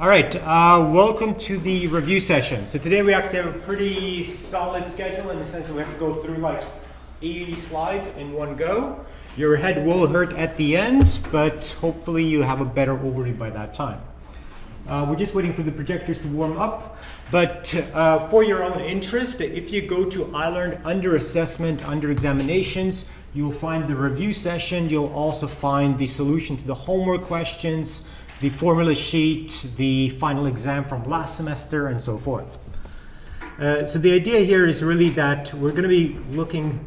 All right, welcome to the review session. So today we actually have a pretty solid schedule in the sense that we have to go through like 80 slides in one go. Your head will hurt at the end, but hopefully you have a better overview by that time. We're just waiting for the projectors to warm up, but for your own interest, if you go to iLearn under assessment, under examinations, you'll find the review session. You'll also find the solution to the homework questions, the formula sheet, the final exam from last semester, and so forth. So the idea here is really that we're going to be looking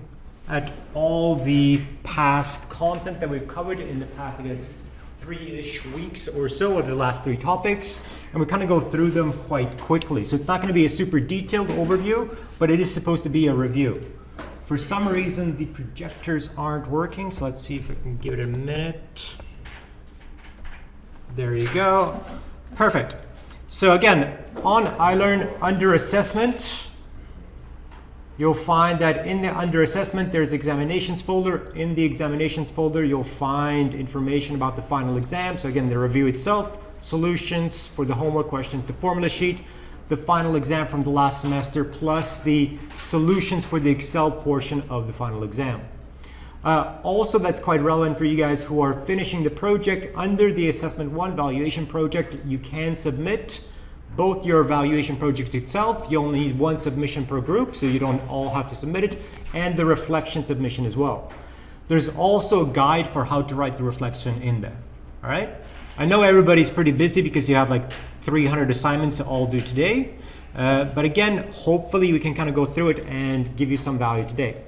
at all the past content that we've covered in the past, I guess, 3-ish weeks or so, of the last 3 topics, and we kind of go through them quite quickly. So it's not going to be a super detailed overview, but it is supposed to be a review. For some reason, the projectors aren't working, so let's see if I can give it a minute. There you go. Perfect. So again, on iLearn under assessment, you'll find that in the under assessment, there's examinations folder. In the examinations folder, you'll find information about the final exam. So again, the review itself, solutions for the homework questions, the formula sheet, the final exam from the last semester, plus the solutions for the Excel portion of the final exam. Also, that's quite relevant for you guys who are finishing the project under the Assessment 1 Valuation Project. You can submit both your evaluation project itself. You only need 1 submission per group, so you don't all have to submit it, and the reflection submission as well. There's also a guide for how to write the reflection in there. All right? I know everybody's pretty busy because you have like 300 assignments to all do today. But again, hopefully we can kind of go through it and give you some value today.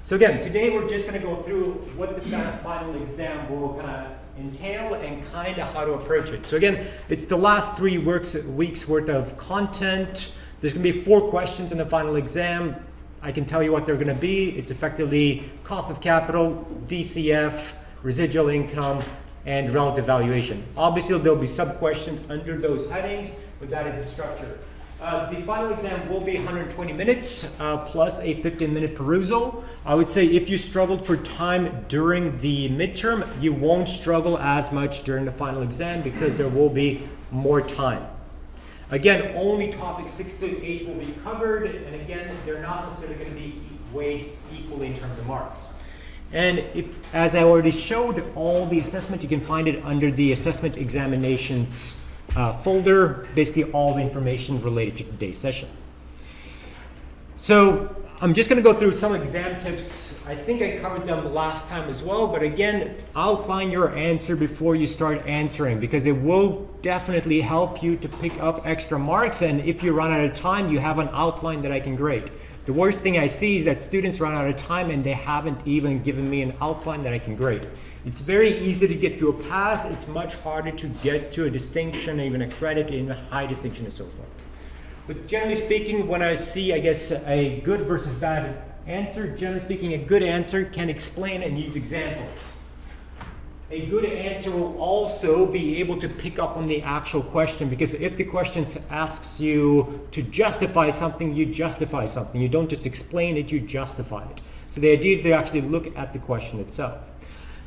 So again, today we're just going to go through what the final exam will kind of entail and kind of how to approach it. So again, it's the last 3 weeks worth of content. There's going to be 4 questions in the final exam. I can tell you what they're going to be. It's effectively cost of capital, DCF, residual income, and relative valuation. Obviously, there'll be sub-questions under those headings, but that is the structure. The final exam will be 120 minutes plus a 15-minute perusal. I would say if you struggled for time during the midterm, you won't struggle as much during the final exam because there will be more time. Again, only topics 6 to 8 will be covered, and again, they're not necessarily going to be weighed equally in terms of marks. And if, as I already showed, all the assessment, you can find it under the assessment examinations folder, basically all the information related to today's session. So I'm just going to go through some exam tips. I think I covered them last time as well, but again, outline your answer before you start answering because it will definitely help you to pick up extra marks, and if you run out of time, you have an outline that I can grade. The worst thing I see is that students run out of time and they haven't even given me an outline that I can grade. It's very easy to get to a pass. It's much harder to get to a distinction, even a credit in a high distinction and so forth. But generally speaking, when I see, I guess, a good versus bad answer, generally speaking, a good answer can explain and use examples. A good answer will also be able to pick up on the actual question, because if the question asks you to justify something, you justify something. You don't just explain it, you justify it. So the idea is to actually look at the question itself.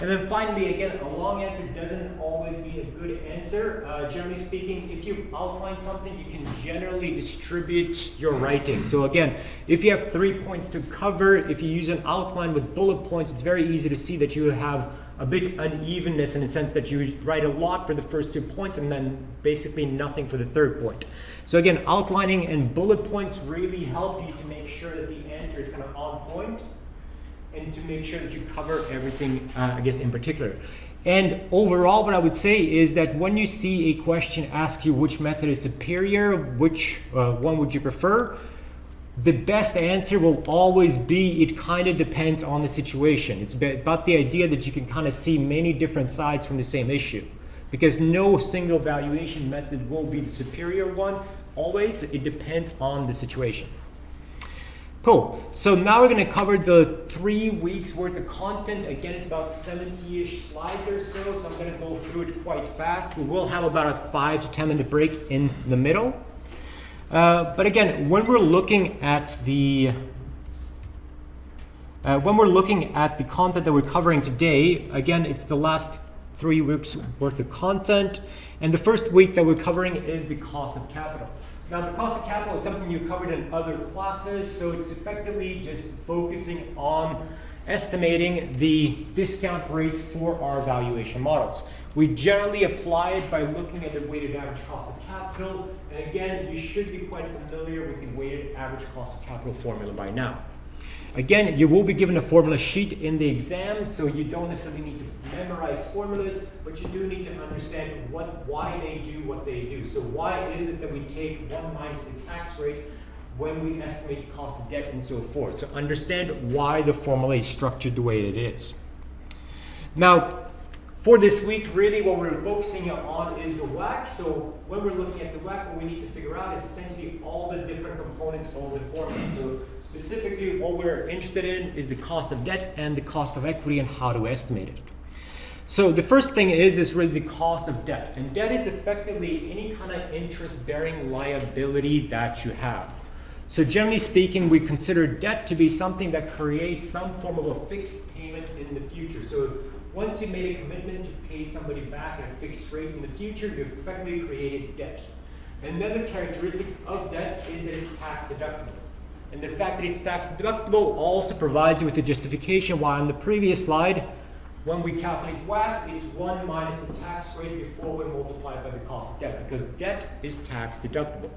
And then finally, again, a long answer doesn't always be a good answer. Generally speaking, if you outline something, you can generally distribute your writing. So again, if you have 3 points to cover, if you use an outline with bullet points, it's very easy to see that you have a bit unevenness in the sense that you write a lot for the first 2 points and then basically nothing for the 3rd point. So again, outlining and bullet points really help you to make sure that the answer is kind of on point and to make sure that you cover everything, I guess, in particular. And overall, what I would say is that when you see a question ask you which method is superior, which one would you prefer, the best answer will always be it kind of depends on the situation. It's about the idea that you can kind of see many different sides from the same issue, because no single valuation method will be the superior one. Always, it depends on the situation. Cool. So now we're going to cover the 3 weeks worth of content. Again, it's about 70-ish slides or so I'm going to go through it quite fast. We will have about a 5 to 10 minute break in the middle. But again, when we're looking at the content that we're covering today, again, it's the last 3 weeks worth of content. And the first week that we're covering is the cost of capital. Now, the cost of capital is something you covered in other classes, so it's effectively just focusing on estimating the discount rates for our valuation models. We generally apply it by looking at the weighted average cost of capital, and again, you should be quite familiar with the weighted average cost of capital formula by now. Again, you will be given a formula sheet in the exam, so you don't necessarily need to memorize formulas, but you do need to understand why they do what they do. So why is it that we take 1 minus the tax rate when we estimate the cost of debt and so forth? So understand why the formula is structured the way it is. Now, for this week, really what we're focusing on is the WACC. So when we're looking at the WACC, what we need to figure out is essentially all the different components of the formula. So specifically what we're interested in is the cost of debt and the cost of equity and how to estimate it. So the first thing is really the cost of debt. And debt is effectively any kind of interest-bearing liability that you have. So generally speaking, we consider debt to be something that creates some form of a fixed payment in the future. So once you made a commitment to pay somebody back at a fixed rate in the future, you've effectively created debt. Another characteristic of debt is that it's tax deductible. And the fact that it's tax deductible also provides you with the justification why on the previous slide, when we calculate WACC, it's 1 minus the tax rate before we multiply it by the cost of debt, because debt is tax deductible.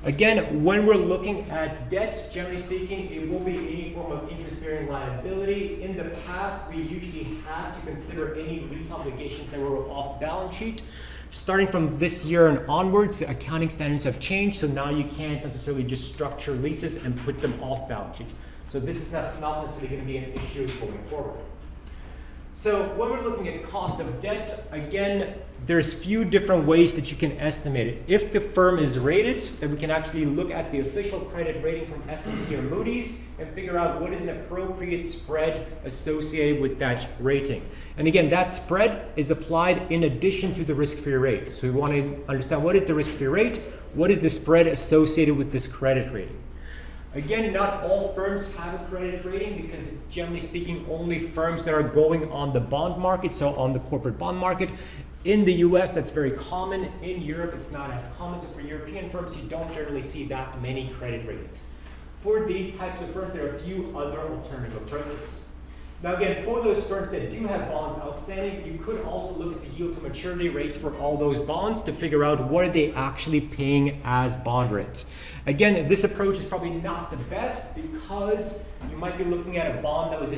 Again, when we're looking at debt, generally speaking, it will be any form of interest-bearing liability. In the past, we usually had to consider any lease obligations that were off balance sheet. Starting from this year and onwards, accounting standards have changed, so now you can't necessarily just structure leases and put them off balance sheet. So this is not necessarily going to be an issue going forward. So when we're looking at cost of debt, again, there's few different ways that you can estimate it. If the firm is rated, then we can actually look at the official credit rating from S&P or Moody's and figure out what is an appropriate spread associated with that rating. And again, that spread is applied in addition to the risk-free rate. So we want to understand what is the risk-free rate, what is the spread associated with this credit rating. Again, not all firms have a credit rating because it's generally speaking only firms that are going on the bond market, so on the corporate bond market. In the US, that's very common. In Europe, it's not as common. So for European firms, you don't generally see that many credit ratings. For these types of firms, there are a few other alternative approaches. Now again, for those firms that do have bonds outstanding, you could also look at the yield to maturity rates for all those bonds to figure out what are they actually paying as bond rates. Again, this approach is probably not the best because you might be looking at a bond that was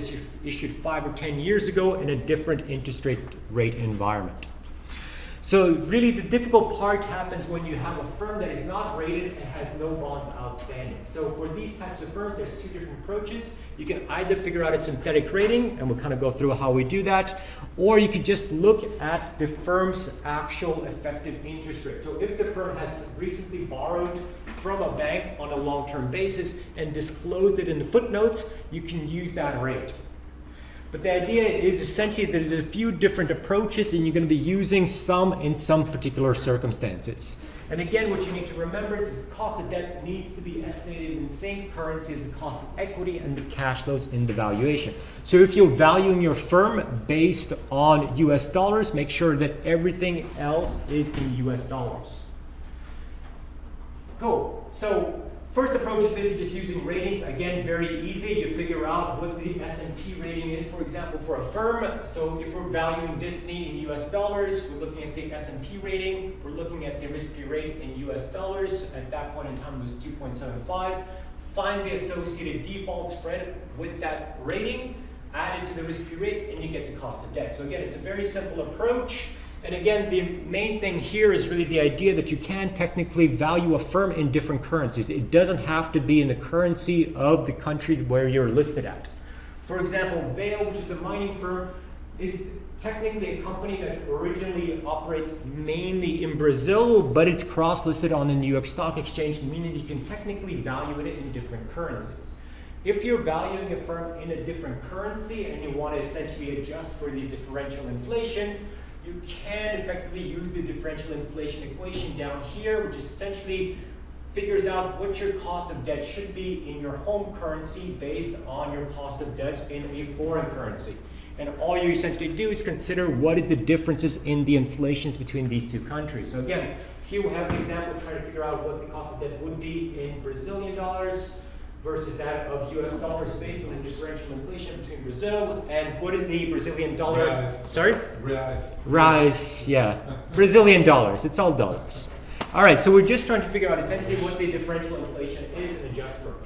issued 5 or 10 years ago in a different interest rate environment. So really the difficult part happens when you have a firm that is not rated and has no bonds outstanding. So for these types of firms, there's two different approaches. You can either figure out a synthetic rating, and we'll kind of go through how we do that, or you could just look at the firm's actual effective interest rate. So if the firm has recently borrowed from a bank on a long-term basis and disclosed it in the footnotes, you can use that rate. But the idea is essentially that there's a few different approaches and you're going to be using some in some particular circumstances. And again, what you need to remember is the cost of debt needs to be estimated in the same currency as the cost of equity and the cash flows in the valuation. So if you're valuing your firm based on US dollars, make sure that everything else is in US dollars. Cool. So first approach is basically just using ratings. Again, very easy. You figure out what the S&P rating is, for example, for a firm. So if we're valuing Disney in US dollars, we're looking at the S&P rating. We're looking at the risk-free rate in US dollars. At that point in time, it was 2.75. Find the associated default spread with that rating, add it to the risk-free rate, and you get the cost of debt. So again, it's a very simple approach. And again, the main thing here is really the idea that you can technically value a firm in different currencies. It doesn't have to be in the currency of the country where you're listed at. For example, Vale, which is a mining firm, is technically a company that originally operates mainly in Brazil, but it's cross-listed on the New York Stock Exchange, meaning you can technically value it in different currencies. If you're valuing a firm in a different currency and you want to essentially adjust for the differential inflation, you can effectively use the differential inflation equation down here, which essentially figures out what your cost of debt should be in your home currency based on your cost of debt in a foreign currency. And all you essentially do is consider what is the differences in the inflations between these two countries. So again, here we have the example trying to figure out what the cost of debt would be in Brazilian dollars versus that of US dollars based on the differential inflation between Brazil. And what is the Brazilian dollar? Reais. Sorry? Reais. Yeah. Brazilian dollars. It's all dollars. All right, so we're just trying to figure out essentially what the differential inflation is and adjust for it.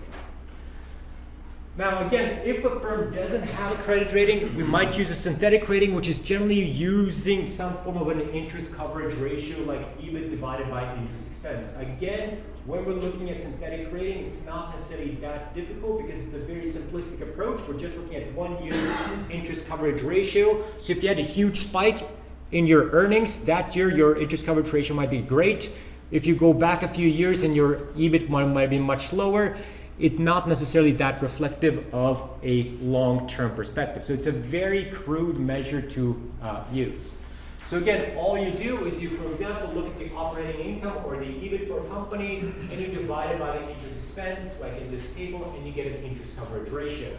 Now again, if a firm doesn't have a credit rating, we might use a synthetic rating, which is generally using some form of an interest coverage ratio like EBIT divided by interest expense. Again, when we're looking at synthetic rating, it's not necessarily that difficult because it's a very simplistic approach. We're just looking at 1 year's interest coverage ratio. So if you had a huge spike in your earnings that year, your interest coverage ratio might be great. If you go back a few years and your EBIT might be much lower, it's not necessarily that reflective of a long-term perspective. So it's a very crude measure to use. So again, all you do is you, for example, look at the operating income or the EBIT for a company, and you divide it by the interest expense, like in this table, and you get an interest coverage ratio.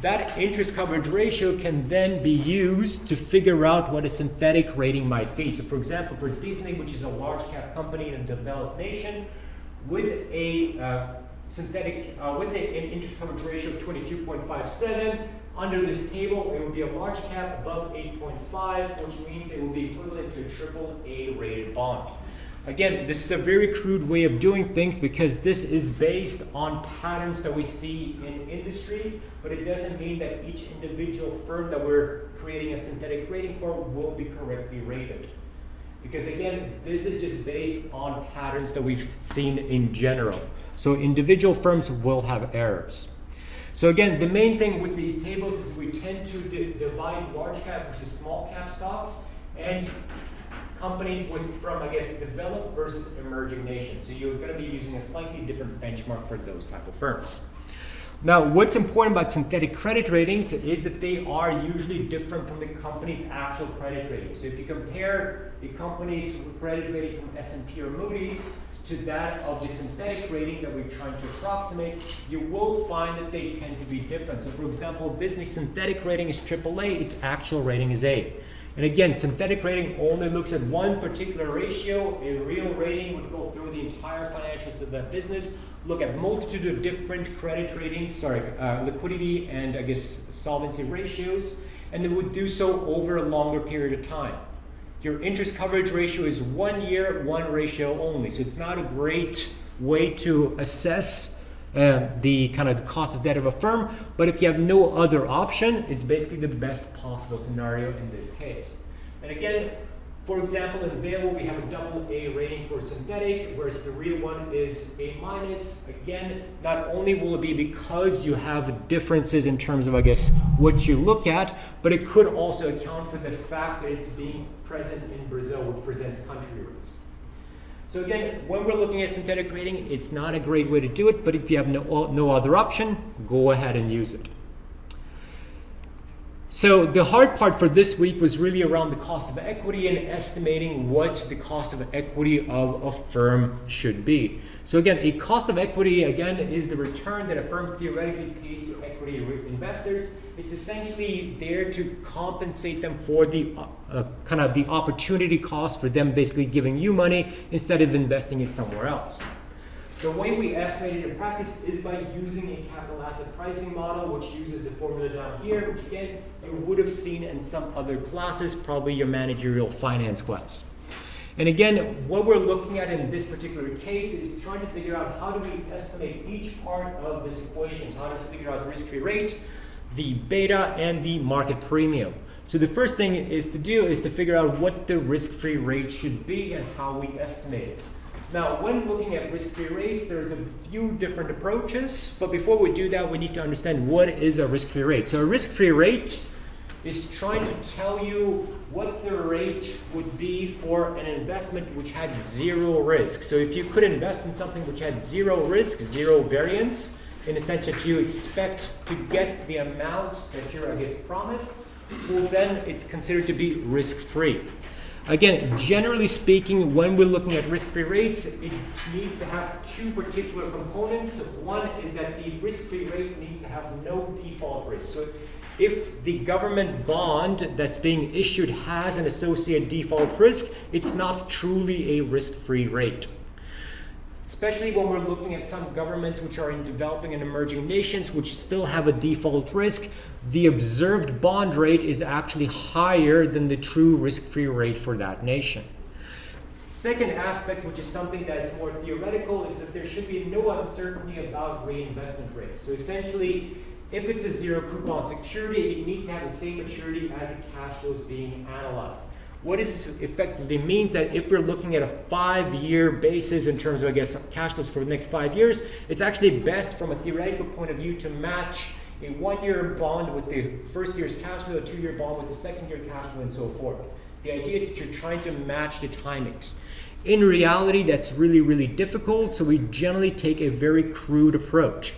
That interest coverage ratio can then be used to figure out what a synthetic rating might be. So for example, for Disney, which is a large cap company in a developed nation, with a with an interest coverage ratio of 22.57. Under this table, it would be a large cap above 8.5, which means it will be equivalent to a AAA rated bond. Again, this is a very crude way of doing things because this is based on patterns that we see in industry, but it doesn't mean that each individual firm that we're creating a synthetic rating for will be correctly rated. Because again, this is just based on patterns that we've seen in general. So individual firms will have errors. So again, the main thing with these tables is we tend to divide large cap versus small cap stocks and companies from, I guess, developed versus emerging nations. So you're going to be using a slightly different benchmark for those type of firms. Now, what's important about synthetic credit ratings is that they are usually different from the company's actual credit rating. So if you compare the company's credit rating from S&P or Moody's to that of the synthetic rating that we're trying to approximate, you will find that they tend to be different. So for example, Disney's synthetic rating is AAA, its actual rating is A. And again, synthetic rating only looks at one particular ratio. A real rating would go through the entire financials of that business, look at multitude of different credit ratings, liquidity and I guess solvency ratios, and it would do so over a longer period of time. Your interest coverage ratio is 1 year, one ratio only. So it's not a great way to assess the kind of the cost of debt of a firm, but if you have no other option, it's basically the best possible scenario in this case. And again, for example, in Vail, we have a AA rating for synthetic, whereas the real one is A-. Again, not only will it be because you have differences in terms of, I guess, what you look at, but it could also account for the fact that it's being present in Brazil, which presents country risk. So again, when we're looking at synthetic rating, it's not a great way to do it, but if you have no other option, go ahead and use it. So the hard part for this week was really around the cost of equity and estimating what the cost of equity of a firm should be. So again, a cost of equity, again, is the return that a firm theoretically pays to equity investors. It's essentially there to compensate them for the kind of the opportunity cost for them basically giving you money instead of investing it somewhere else. The way we estimate it in practice is by using a capital asset pricing model, which uses the formula down here, which again, you would have seen in some other classes, probably your managerial finance class. And again, what we're looking at in this particular case is trying to figure out how do we estimate each part of this equation, so how to figure out the risk-free rate, the beta, and the market premium. So the first thing is to figure out what the risk-free rate should be and how we estimate it. Now, when looking at risk-free rates, there's a few different approaches, but before we do that, we need to understand what is a risk-free rate. So a risk-free rate is trying to tell you what the rate would be for an investment which had zero risk. So if you could invest in something which had zero risk, zero variance, in the sense that you expect to get the amount that you're, I guess, promised, well, then it's considered to be risk-free. Again, generally speaking, when we're looking at risk-free rates, it needs to have two particular components. One is that the risk-free rate needs to have no default risk. So if the government bond that's being issued has an associated default risk, it's not truly a risk-free rate. Especially when we're looking at some governments which are in developing and emerging nations which still have a default risk, the observed bond rate is actually higher than the true risk-free rate for that nation. Second aspect, which is something that's more theoretical, is that there should be no uncertainty about reinvestment rates. So essentially, if it's a zero coupon security, it needs to have the same maturity as the cash flows being analyzed. What this effectively means that if we're looking at a 5-year basis in terms of, I guess, cash flows for the next 5 years, it's actually best from a theoretical point of view to match a 1-year bond with the first year's cash flow, a 2-year bond with the second year cash flow, and so forth. The idea is that you're trying to match the timings. In reality, that's really, really difficult, so we generally take a very crude approach.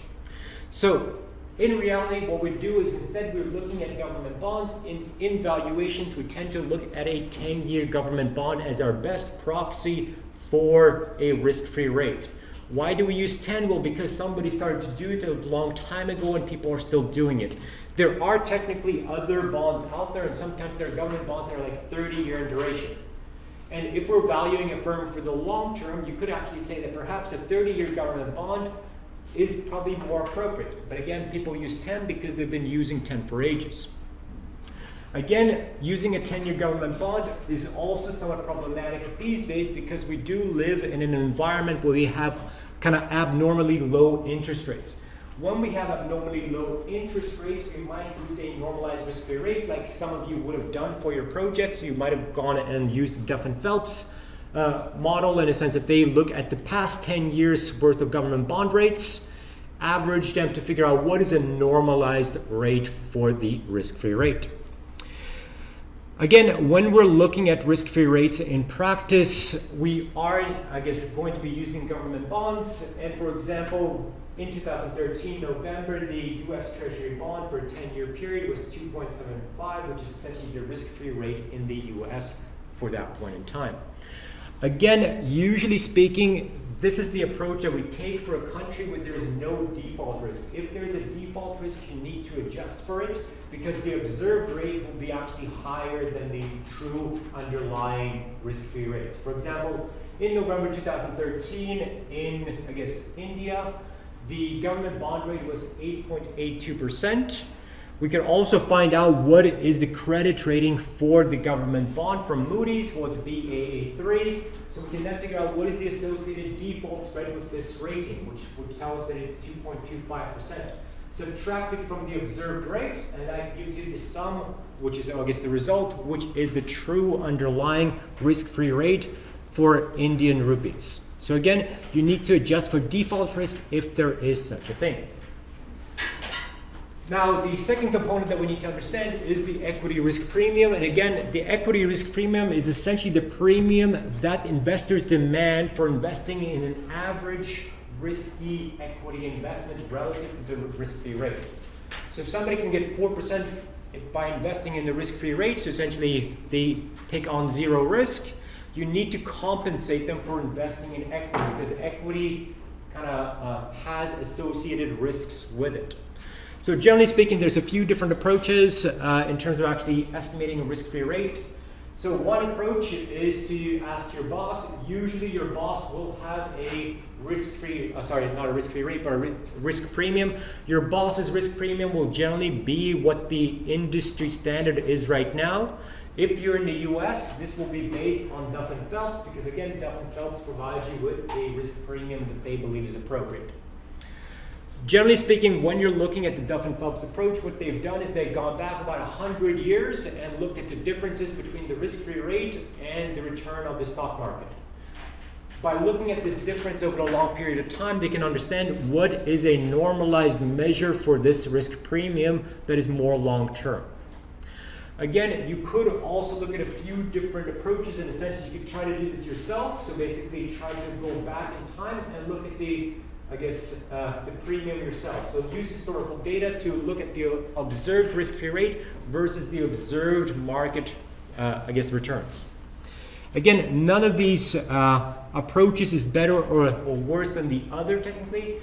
So in reality, what we do is instead we're looking at government bonds. In valuations, we tend to look at a 10-year government bond as our best proxy for a risk-free rate. Why do we use 10? Well, because somebody started to do it a long time ago and people are still doing it. There are technically other bonds out there, and sometimes there are government bonds that are like 30-year in duration. And if we're valuing a firm for the long term, you could actually say that perhaps a 30-year government bond is probably more appropriate. But again, people use 10 because they've been using 10 for ages. Again, using a 10-year government bond is also somewhat problematic these days because we do live in an environment where we have kind of abnormally low interest rates. When we have abnormally low interest rates, we might use a normalized risk-free rate like some of you would have done for your projects. You might have gone and used the Duff and Phelps model in a sense that they look at the past 10 years worth of government bond rates, average them to figure out what is a normalized rate for the risk-free rate. Again, when we're looking at risk-free rates in practice, we are, I guess, going to be using government bonds. And for example, in 2013, November, the US Treasury bond for a 10-year period was 2.75, which is essentially the risk-free rate in the US for that point in time. Again, usually speaking, this is the approach that we take for a country where there is no default risk. If there is a default risk, you need to adjust for it because the observed rate will be actually higher than the true underlying risk-free rates. For example, in November 2013, in, I guess, India, the government bond rate was 8.82%. We can also find out what is the credit rating for the government bond from Moody's, well, it's Baa3. So we can then figure out what is the associated default spread with this rating, which would tell us that it's 2.25%. Subtract it from the observed rate, and that gives you the sum, which is, I guess, the result, which is the true underlying risk-free rate for Indian rupees. So again, you need to adjust for default risk if there is such a thing. Now, the second component that we need to understand is the equity risk premium. And again, the equity risk premium is essentially the premium that investors demand for investing in an average risky equity investment relative to the risk-free rate. So if somebody can get 4% by investing in the risk-free rate, so essentially they take on zero risk, you need to compensate them for investing in equity because equity kind of has associated risks with it. So generally speaking, there's a few different approaches in terms of actually estimating a risk-free rate. So one approach is to ask your boss. Usually your boss will have a risk-free, not a risk-free rate, but a risk premium. Your boss's risk premium will generally be what the industry standard is right now. If you're in the US, this will be based on Duff and Phelps because again, Duff and Phelps provides you with a risk premium that they believe is appropriate. Generally speaking, when you're looking at the Duff and Phelps approach, what they've done is they've gone back about 100 years and looked at the differences between the risk-free rate and the return of the stock market. By looking at this difference over a long period of time, they can understand what is a normalized measure for this risk premium that is more long-term. Again, you could also look at a few different approaches in the sense that you could try to do this yourself. So basically try to go back in time and look at the premium yourself. So use historical data to look at the observed risk-free rate versus the observed market, returns. Again, none of these approaches is better or worse than the other technically.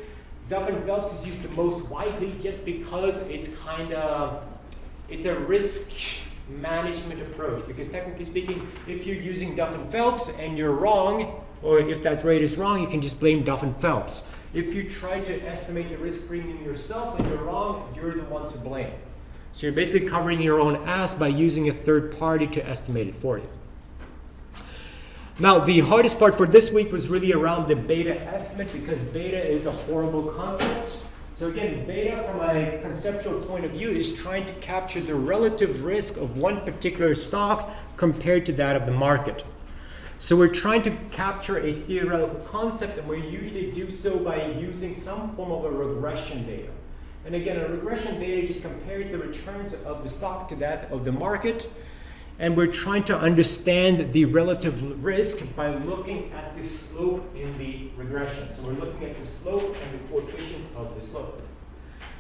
Duff and Phelps is used the most widely just because it's kind of It's a risk management approach, because technically speaking, if you're using Duff and Phelps and you're wrong, or if that rate is wrong, you can just blame Duff and Phelps. If you try to estimate the risk premium yourself and you're wrong, you're the one to blame. So you're basically covering your own ass by using a third party to estimate it for you. Now, the hardest part for this week was really around the beta estimate, because beta is a horrible concept. So again, beta from a conceptual point of view is trying to capture the relative risk of one particular stock compared to that of the market. So we're trying to capture a theoretical concept, and we usually do so by using some form of a regression beta. And again, a regression beta just compares the returns of the stock to that of the market. And we're trying to understand the relative risk by looking at the slope in the regression. So we're looking at the slope and the coefficient of the slope.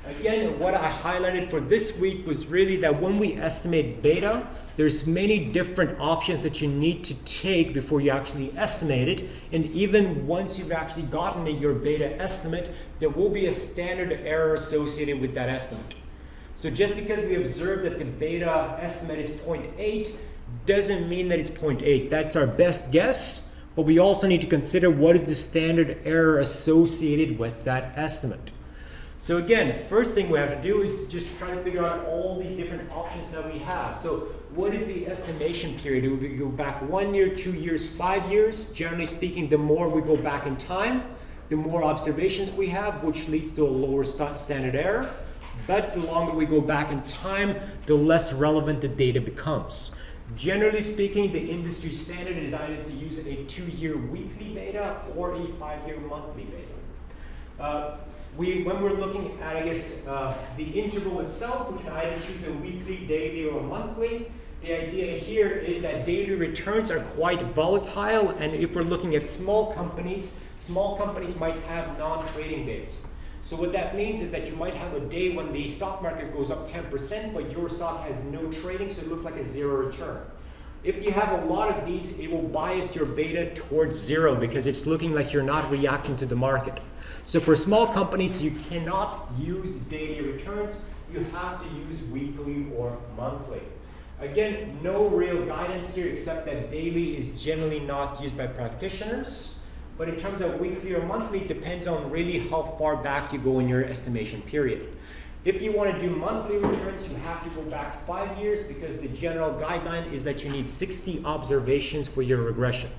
Again, what I highlighted for this week was really that when we estimate beta, there's many different options that you need to take before you actually estimate it. And even once you've actually gotten your beta estimate, there will be a standard error associated with that estimate. So just because we observe that the beta estimate is 0.8 doesn't mean that it's 0.8. That's our best guess, but we also need to consider what is the standard error associated with that estimate. So again, first thing we have to do is just try to figure out all these different options that we have. So what is the estimation period? Do we go back 1 year, 2 years, 5 years? Generally speaking, the more we go back in time, the more observations we have, which leads to a lower standard error. But the longer we go back in time, the less relevant the data becomes. Generally speaking, the industry standard is either to use a 2-year weekly beta or a 5-year monthly beta. When we're looking at, the interval itself, we can either choose a weekly, daily, or monthly. The idea here is that daily returns are quite volatile, and if we're looking at small companies might have non-trading days. So what that means is that you might have a day when the stock market goes up 10%, but your stock has no trading, so it looks like a zero return. If you have a lot of these, it will bias your beta towards zero because it's looking like you're not reacting to the market. So for small companies, you cannot use daily returns. You have to use weekly or monthly. Again, no real guidance here except that daily is generally not used by practitioners. But in terms of weekly or monthly, it depends on really how far back you go in your estimation period. If you want to do monthly returns, you have to go back 5 years because the general guideline is that you need 60 observations for your regression.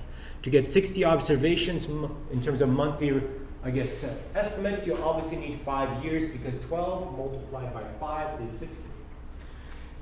To get 60 observations in terms of monthly, estimates, you obviously need 5 years because 12 multiplied by 5 is 60.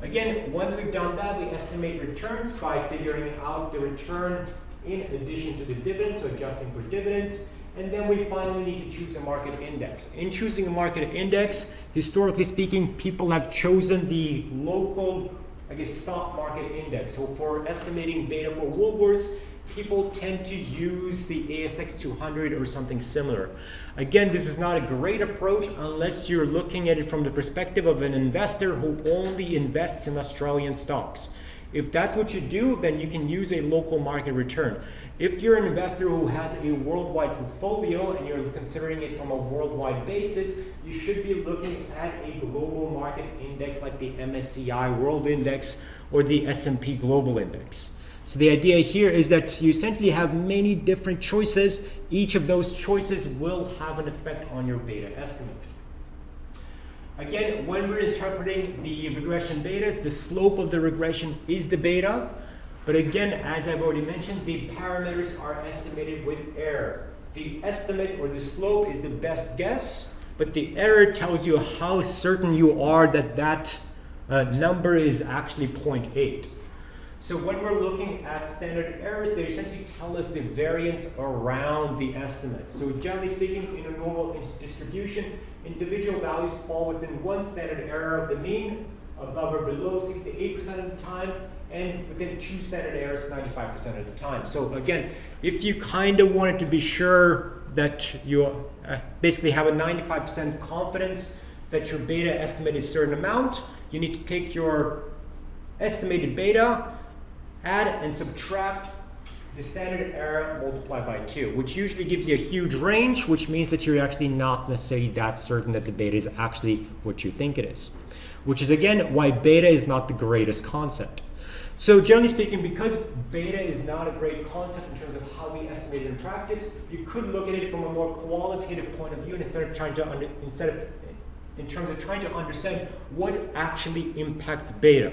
Again, once we've done that, we estimate returns by figuring out the return in addition to the dividends, so adjusting for dividends. And then we finally need to choose a market index. In choosing a market index, historically speaking, people have chosen the local, stock market index. So for estimating beta for Woolworths, people tend to use the ASX 200 or something similar. Again, this is not a great approach unless you're looking at it from the perspective of an investor who only invests in Australian stocks. If that's what you do, then you can use a local market return. If you're an investor who has a worldwide portfolio and you're considering it from a worldwide basis, you should be looking at a global market index like the MSCI World Index or the S&P Global Index. So the idea here is that you essentially have many different choices. Each of those choices will have an effect on your beta estimate. Again, when we're interpreting the regression betas, the slope of the regression is the beta. But again, as I've already mentioned, the parameters are estimated with error. The estimate or the slope is the best guess, but the error tells you how certain you are that that number is actually 0.8. So when we're looking at standard errors, they essentially tell us the variance around the estimate. So generally speaking, in a normal distribution, individual values fall within one standard error of the mean, above or below 68% of the time, and within 2 standard errors 95% of the time. So again, if you kind of wanted to be sure that you basically have a 95% confidence that your beta estimate is a certain amount, you need to take your estimated beta, add and subtract the standard error multiplied by 2, which usually gives you a huge range, which means that you're actually not necessarily that certain that the beta is actually what you think it is. which is again why beta is not the greatest concept. So generally speaking, because beta is not a great concept in terms of how we estimate it in practice, you could look at it from a more qualitative point of view, and in terms of trying to understand what actually impacts beta.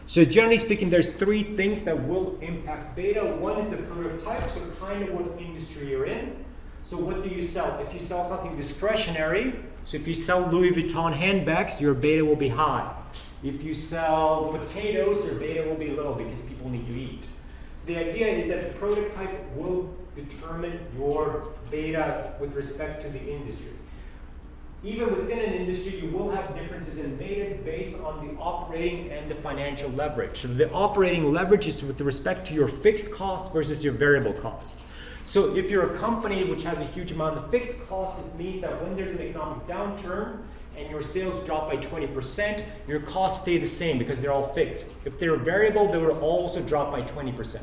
So generally speaking, there's three things that will impact beta. One is the prototype, so kind of what industry you're in. So what do you sell? If you sell something discretionary, so if you sell Louis Vuitton handbags, your beta will be high. If you sell potatoes, your beta will be low because people need to eat. So the idea is that the prototype will determine your beta with respect to the industry. Even within an industry, you will have differences in betas based on the operating and the financial leverage. So the operating leverage is with respect to your fixed costs versus your variable costs. So if you're a company which has a huge amount of fixed costs, it means that when there's an economic downturn and your sales drop by 20%, your costs stay the same because they're all fixed. If they're variable, they will also drop by 20%.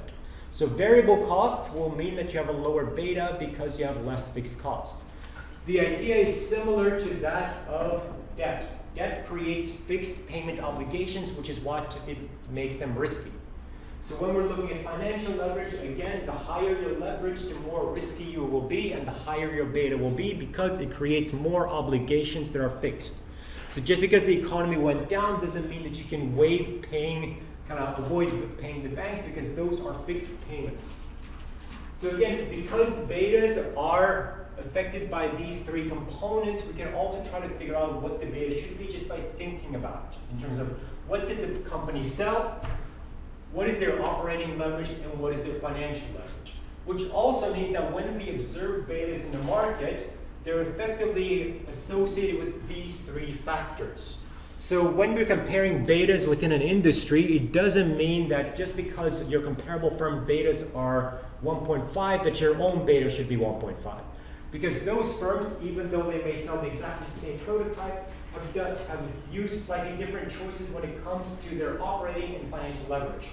So variable cost will mean that you have a lower beta because you have less fixed cost. The idea is similar to that of debt. Debt creates fixed payment obligations, which is what it makes them risky. So when we're looking at financial leverage, again, the higher your leverage, the more risky you will be, and the higher your beta will be because it creates more obligations that are fixed. So just because the economy went down doesn't mean that you can avoid paying the banks because those are fixed payments. So again, because betas are affected by these three components, we can also try to figure out what the beta should be just by thinking about it in terms of what does the company sell, what is their operating leverage, and what is their financial leverage. Which also means that when we observe betas in the market, they're effectively associated with these three factors. So when we're comparing betas within an industry, it doesn't mean that just because your comparable firm betas are 1.5, that your own beta should be 1.5. Because those firms, even though they may sell exactly the same prototype, have used slightly different choices when it comes to their operating and financial leverage.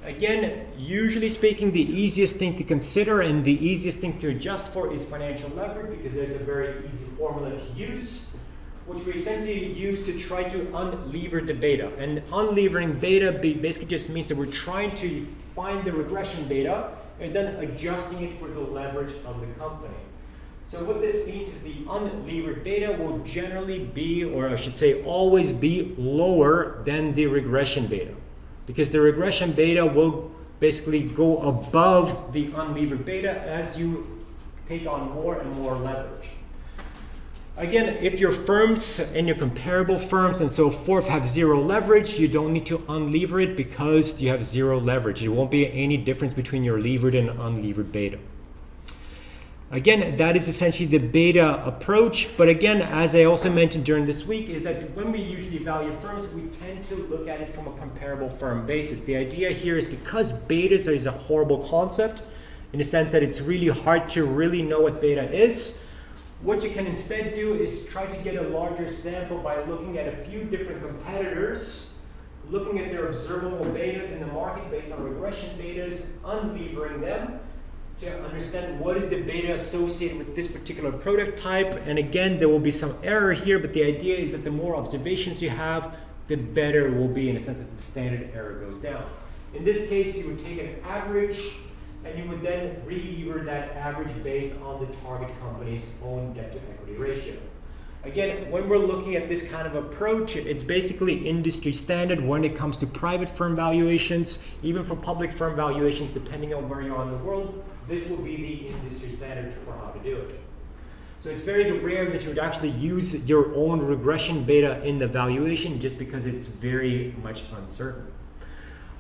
Again, usually speaking, the easiest thing to consider and the easiest thing to adjust for is financial leverage because there's a very easy formula to use, which we essentially use to try to unlever the beta. And unlevering beta basically just means that we're trying to find the regression beta and then adjusting it for the leverage of the company. So what this means is the unlevered beta will generally be, or I should say always be, lower than the regression beta. Because the regression beta will basically go above the unlevered beta as you take on more and more leverage. Again, if your firms and your comparable firms and so forth have zero leverage, you don't need to unlever it because you have zero leverage. There won't be any difference between your levered and unlevered beta. Again, that is essentially the beta approach. But again, as I also mentioned during this week, is that when we usually value firms, we tend to look at it from a comparable firm basis. The idea here is because betas is a horrible concept, in the sense that it's really hard to really know what beta is, what you can instead do is try to get a larger sample by looking at a few different competitors, looking at their observable betas in the market based on regression betas, unlevering them, to understand what is the beta associated with this particular prototype. And again, there will be some error here, but the idea is that the more observations you have, the better it will be in the sense that the standard error goes down. In this case, you would take an average and you would then re-lever that average based on the target company's own debt to equity ratio. Again, when we're looking at this kind of approach, it's basically industry standard when it comes to private firm valuations, even for public firm valuations, depending on where you are in the world. This will be the industry standard for how to do it. So it's very rare that you would actually use your own regression beta in the valuation just because it's very much uncertain.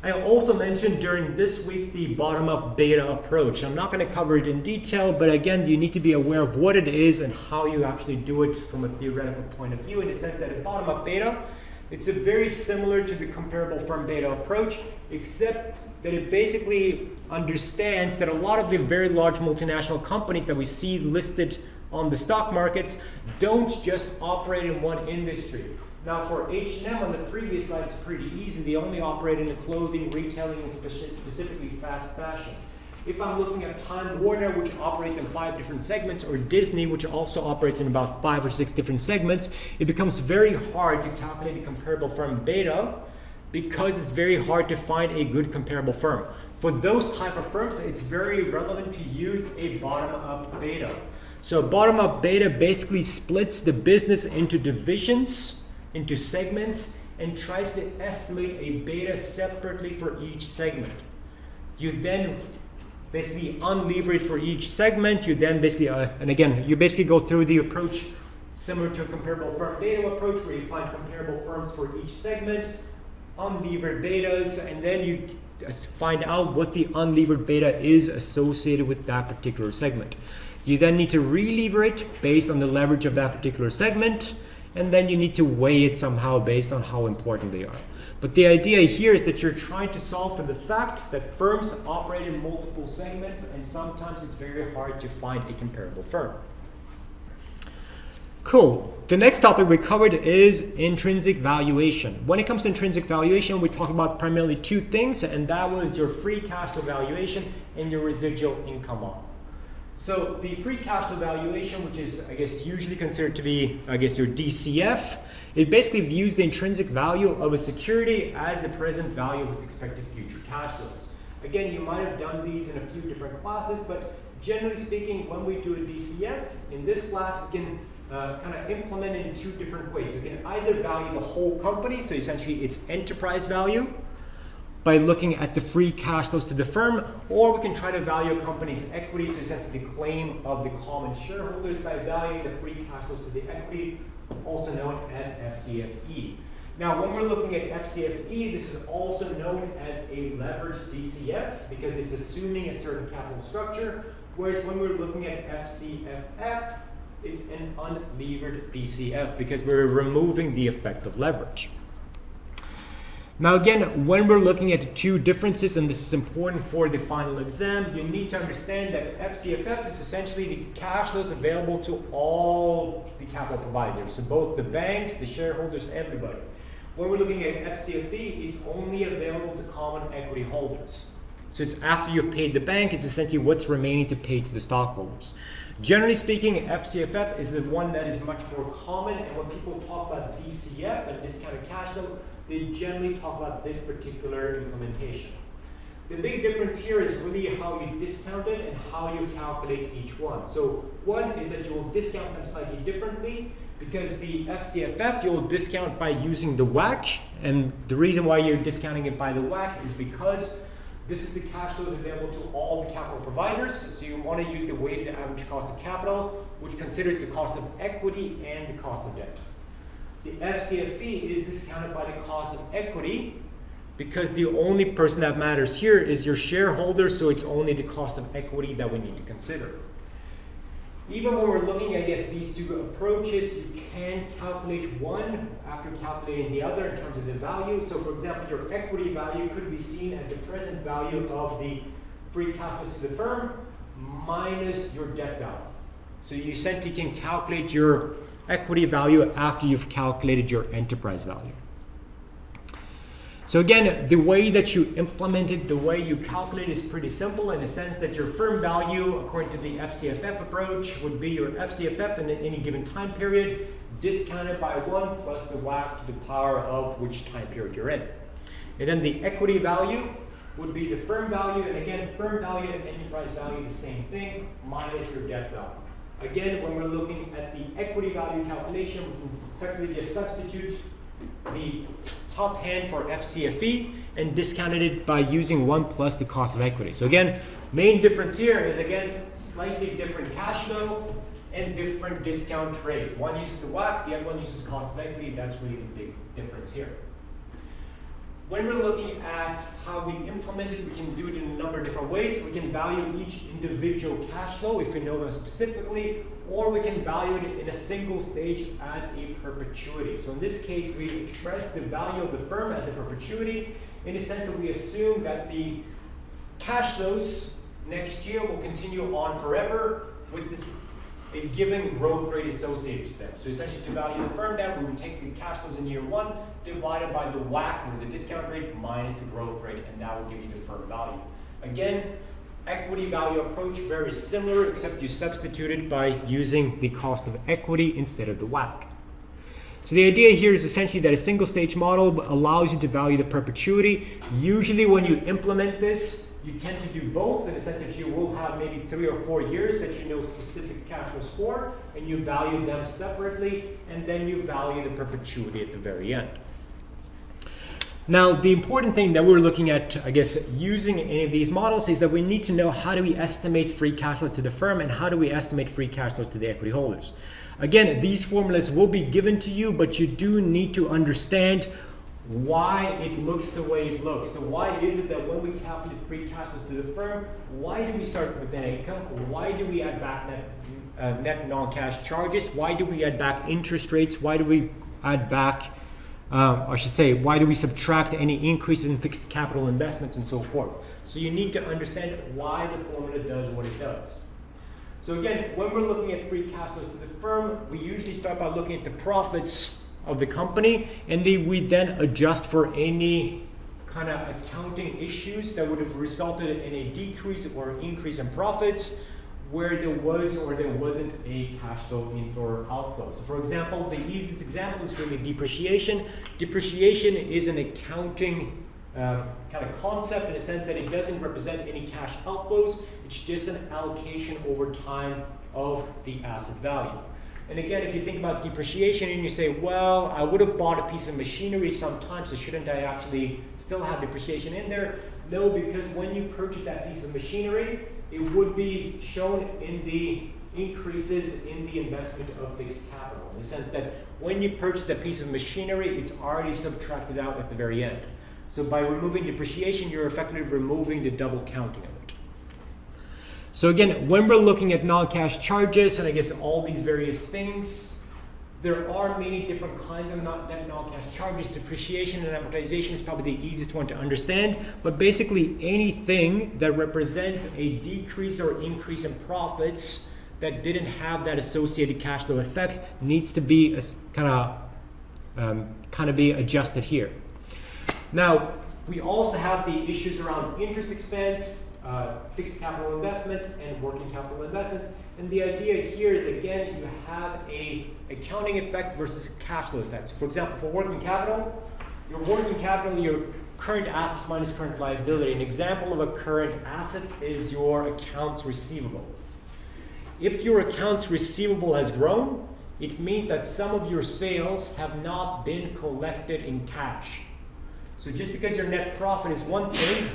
I also mentioned during this week the bottom-up beta approach. I'm not going to cover it in detail, but again, you need to be aware of what it is and how you actually do it from a theoretical point of view, in the sense that a bottom-up beta, it's a very similar to the comparable firm beta approach, except that it basically understands that a lot of the very large multinational companies that we see listed on the stock markets don't just operate in one industry. Now for H&M on the previous slide, it's pretty easy. They only operate in the clothing, retailing, and specifically fast fashion. If I'm looking at Time Warner, which operates in 5 different segments, or Disney, which also operates in about 5 or 6 different segments, it becomes very hard to calculate a comparable firm beta because it's very hard to find a good comparable firm. For those type of firms, it's very relevant to use a bottom-up beta. So bottom-up beta basically splits the business into divisions, into segments, and tries to estimate a beta separately for each segment. You then basically unlever it for each segment. You then basically, and again, you basically go through the approach similar to a comparable firm beta approach where you find comparable firms for each segment, unlevered betas, and then you find out what the unlevered beta is associated with that particular segment. You then need to relever it based on the leverage of that particular segment, and then you need to weigh it somehow based on how important they are. But the idea here is that you're trying to solve for the fact that firms operate in multiple segments, and sometimes it's very hard to find a comparable firm. Cool. The next topic we covered is intrinsic valuation. When it comes to intrinsic valuation, we talked about primarily 2 things, and that was your free cash flow valuation and your residual income on. So the free cash flow valuation, which is, I guess, usually considered to be, I guess, your DCF, it basically views the intrinsic value of a security as the present value of its expected future cash flows. Again, you might have done these in a few different classes, but generally speaking, when we do a DCF, in this class, we can kind of implement it in 2 different ways. We can either value the whole company, so essentially its enterprise value, by looking at the free cash flows to the firm, or we can try to value a company's equity, so essentially the claim of the common shareholders by valuing the free cash flows to the equity, also known as FCFE. Now, when we're looking at FCFE, this is also known as a leveraged DCF because it's assuming a certain capital structure, whereas when we're looking at FCFF, it's an unlevered DCF because we're removing the effect of leverage. Now again, when we're looking at the 2 differences, and this is important for the final exam, you need to understand that FCFF is essentially the cash flows available to all the capital providers, so both the banks, the shareholders, everybody. When we're looking at FCFE, it's only available to common equity holders. So it's after you've paid the bank, it's essentially what's remaining to pay to the stockholders. Generally speaking, FCFF is the one that is much more common, and when people talk about DCF and discounted cash flow, they generally talk about this particular implementation. The big difference here is really how you discount it and how you calculate each one. So one is that you will discount them slightly differently because the FCFF you'll discount by using the WACC, and the reason why you're discounting it by the WACC is because this is the cash flows available to all the capital providers, so you want to use the weighted average cost of capital, which considers the cost of equity and the cost of debt. The FCFE is discounted by the cost of equity because the only person that matters here is your shareholder, so it's only the cost of equity that we need to consider. Even when we're looking at, I guess, these 2 approaches, you can calculate one after calculating the other in terms of the value. So for example, your equity value could be seen as the present value of the free cash flows to the firm minus your debt value. So you essentially can calculate your equity value after you've calculated your enterprise value. So again, the way that you implement it, the way you calculate is pretty simple in the sense that your firm value, according to the FCFF approach, would be your FCFF in any given time period, discounted by 1 plus the WACC to the power of which time period you're in. And then the equity value would be the firm value, and again, firm value and enterprise value, the same thing, minus your debt value. Again, when we're looking at the equity value calculation, we can effectively just substitute the top hand for FCFE and discounted it by using 1 plus the cost of equity. So again, main difference here is, again, slightly different cash flow and different discount rate. One uses the WACC, the other one uses cost of equity. That's really the big difference here. When we're looking at how we implement it, we can do it in a number of different ways. We can value each individual cash flow if we know them specifically, or we can value it in a single stage as a perpetuity. So in this case, we express the value of the firm as a perpetuity in the sense that we assume that the cash flows next year will continue on forever with this a given growth rate associated to them. So essentially, to value the firm down, we would take the cash flows in year 1 divided by the WACC, or the discount rate, minus the growth rate, and that will give you the firm value. Again, Equity value approach, very similar, except you substitute it by using the cost of equity instead of the WACC. So the idea here is essentially that a single stage model allows you to value the perpetuity. Usually when you implement this, you tend to do both in the sense that you will have maybe 3 or 4 years that you know specific cash flows for, and you value them separately, and then you value the perpetuity at the very end. Now, the important thing that we're looking at, I guess, using any of these models is that we need to know how do we estimate free cash flows to the firm and how do we estimate free cash flows to the equity holders. Again, these formulas will be given to you, but you do need to understand why it looks the way it looks. So why is it that when we calculate free cash flows to the firm, why do we start with net income? Why do we add back net non-cash charges? Why do we add back interest rates? Why do we add back I should say, why do we subtract any increases in fixed capital investments and so forth? So you need to understand why the formula does what it does. So again, when we're looking at free cash flows to the firm, we usually start by looking at the profits of the company, and we then adjust for any kind of accounting issues that would have resulted in a decrease or increase in profits where there was or there wasn't a cash flow inflow or outflow. So for example, the easiest example is really depreciation. Depreciation is an accounting kind of concept in the sense that it doesn't represent any cash outflows. It's just an allocation over time of the asset value. And again, if you think about depreciation and you say, well, I would have bought a piece of machinery sometime, so shouldn't I actually still have depreciation in there? No, because when you purchase that piece of machinery, it would be shown in the increases in the investment of fixed capital, in the sense that when you purchase that piece of machinery, it's already subtracted out at the very end. So by removing depreciation, you're effectively removing the double counting of it. So again, when we're looking at non-cash charges, and I guess all these various things, there are many different kinds of net non-cash charges. Depreciation and amortization is probably the easiest one to understand, but basically anything that represents a decrease or increase in profits that didn't have that associated cash flow effect needs to be kind of be adjusted here. Now, we also have the issues around interest expense, fixed capital investments, and working capital investments. And the idea here is, again, you have a accounting effect versus cash flow effect. So for example, for working capital, your current assets minus current liability. An example of a current asset is your accounts receivable. If your accounts receivable has grown, it means that some of your sales have not been collected in cash. So just because your net profit is one thing,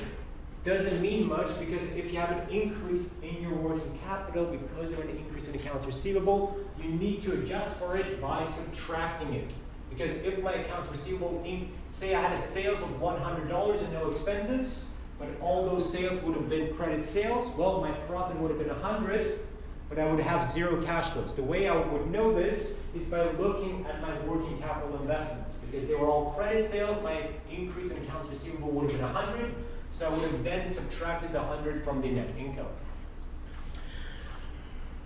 doesn't mean much, because if you have an increase in your working capital because of an increase in accounts receivable, you need to adjust for it by subtracting it. Because if my accounts receivable, say I had a sales of $100 and no expenses, but all those sales would have been credit sales, well, my profit would have been 100, but I would have 0 cash flows. The way I would know this is by looking at my working capital investments. Because they were all credit sales, my increase in accounts receivable would have been 100, so I would have then subtracted the 100 from the net income.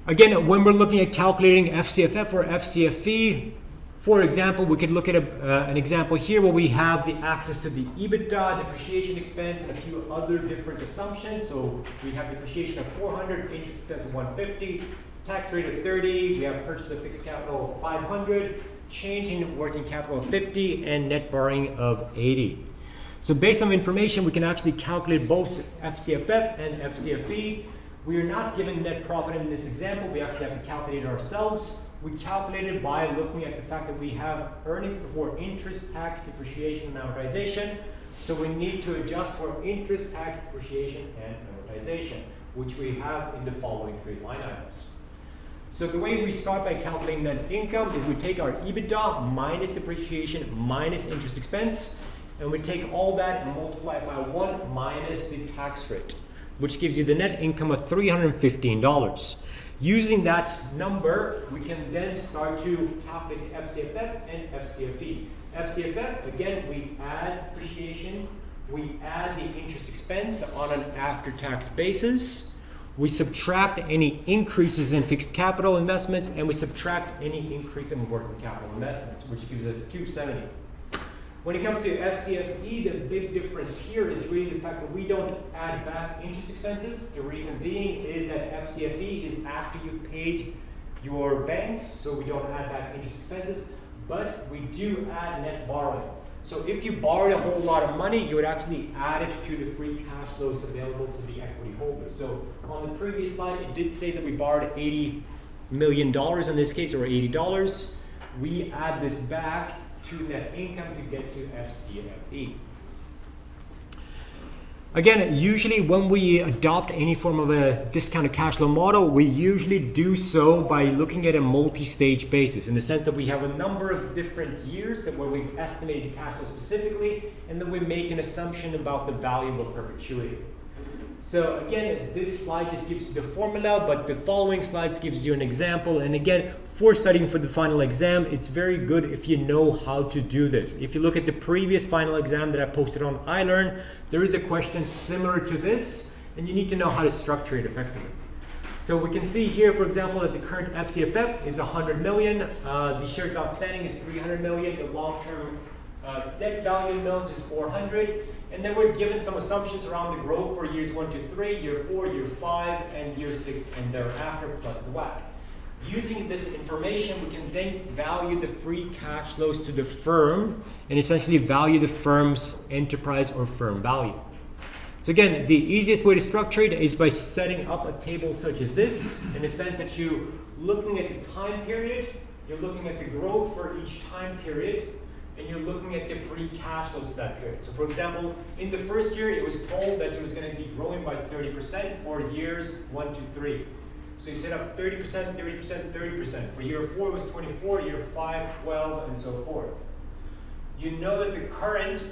Again, when we're looking at calculating FCFF or FCFE, for example, we could look at an example here where we have the access to the EBITDA, depreciation expense, and a few other different assumptions. So we have depreciation of 400, interest expense of 150, tax rate of 30, we have purchase of fixed capital of 500, change in working capital of 50, and net borrowing of 80. So based on information, we can actually calculate both FCFF and FCFE. We are not given net profit in this example. We actually have to calculate it ourselves. We calculate it by looking at the fact that we have earnings before interest, tax, depreciation, and amortization. So we need to adjust for interest, tax, depreciation, and amortization, which we have in the following 3 line items. So the way we start by calculating net income is we take our EBITDA minus depreciation minus interest expense, and we take all that and multiply it by 1 minus the tax rate, which gives you the net income of $315. Using that number, we can then start to calculate FCFF and FCFE. FCFF, again, we add depreciation, we add the interest expense on an after-tax basis, we subtract any increases in fixed capital investments, and we subtract any increase in working capital investments, which gives us $270. When it comes to FCFE, the big difference here is really the fact that we don't add back interest expenses. The reason being is that FCFE is after you've paid your banks, so we don't add back interest expenses, but we do add net borrowing. So if you borrowed a whole lot of money, you would actually add it to the free cash flows available to the equity holders. So on the previous slide, it did say that we borrowed $80 million in this case, or $80. We add this back to net income to get to FCFE. Again, usually when we adopt any form of a discounted cash flow model, we usually do so by looking at a multi-stage basis, in the sense that we have a number of different years that where we've estimated cash flow specifically, and then we make an assumption about the value of perpetuity. So again, this slide just gives you the formula, but the following slides gives you an example. And again, for studying for the final exam, it's very good if you know how to do this. If you look at the previous final exam that I posted on iLearn, there is a question similar to this, and you need to know how to structure it effectively. So we can see here, for example, that the current FCFF is 100 million, the shares outstanding is 300 million, the long-term debt value in notes is 400, and then we're given some assumptions around the growth for years 1 to 3, year 4, year 5, and year 6, and thereafter, plus the WACC. Using this information, we can then value the free cash flows to the firm and essentially value the firm's enterprise or firm value. So again, the easiest way to structure it is by setting up a table such as this, in the sense that you're looking at the time period, you're looking at the growth for each time period, and you're looking at the free cash flows for that period. So for example, in the first year, it was told that it was going to be growing by 30% for years 1 to 3. So you set up 30%, 30%, 30%. For year 4, it was 24, year 5, 12, and so forth. You know that the current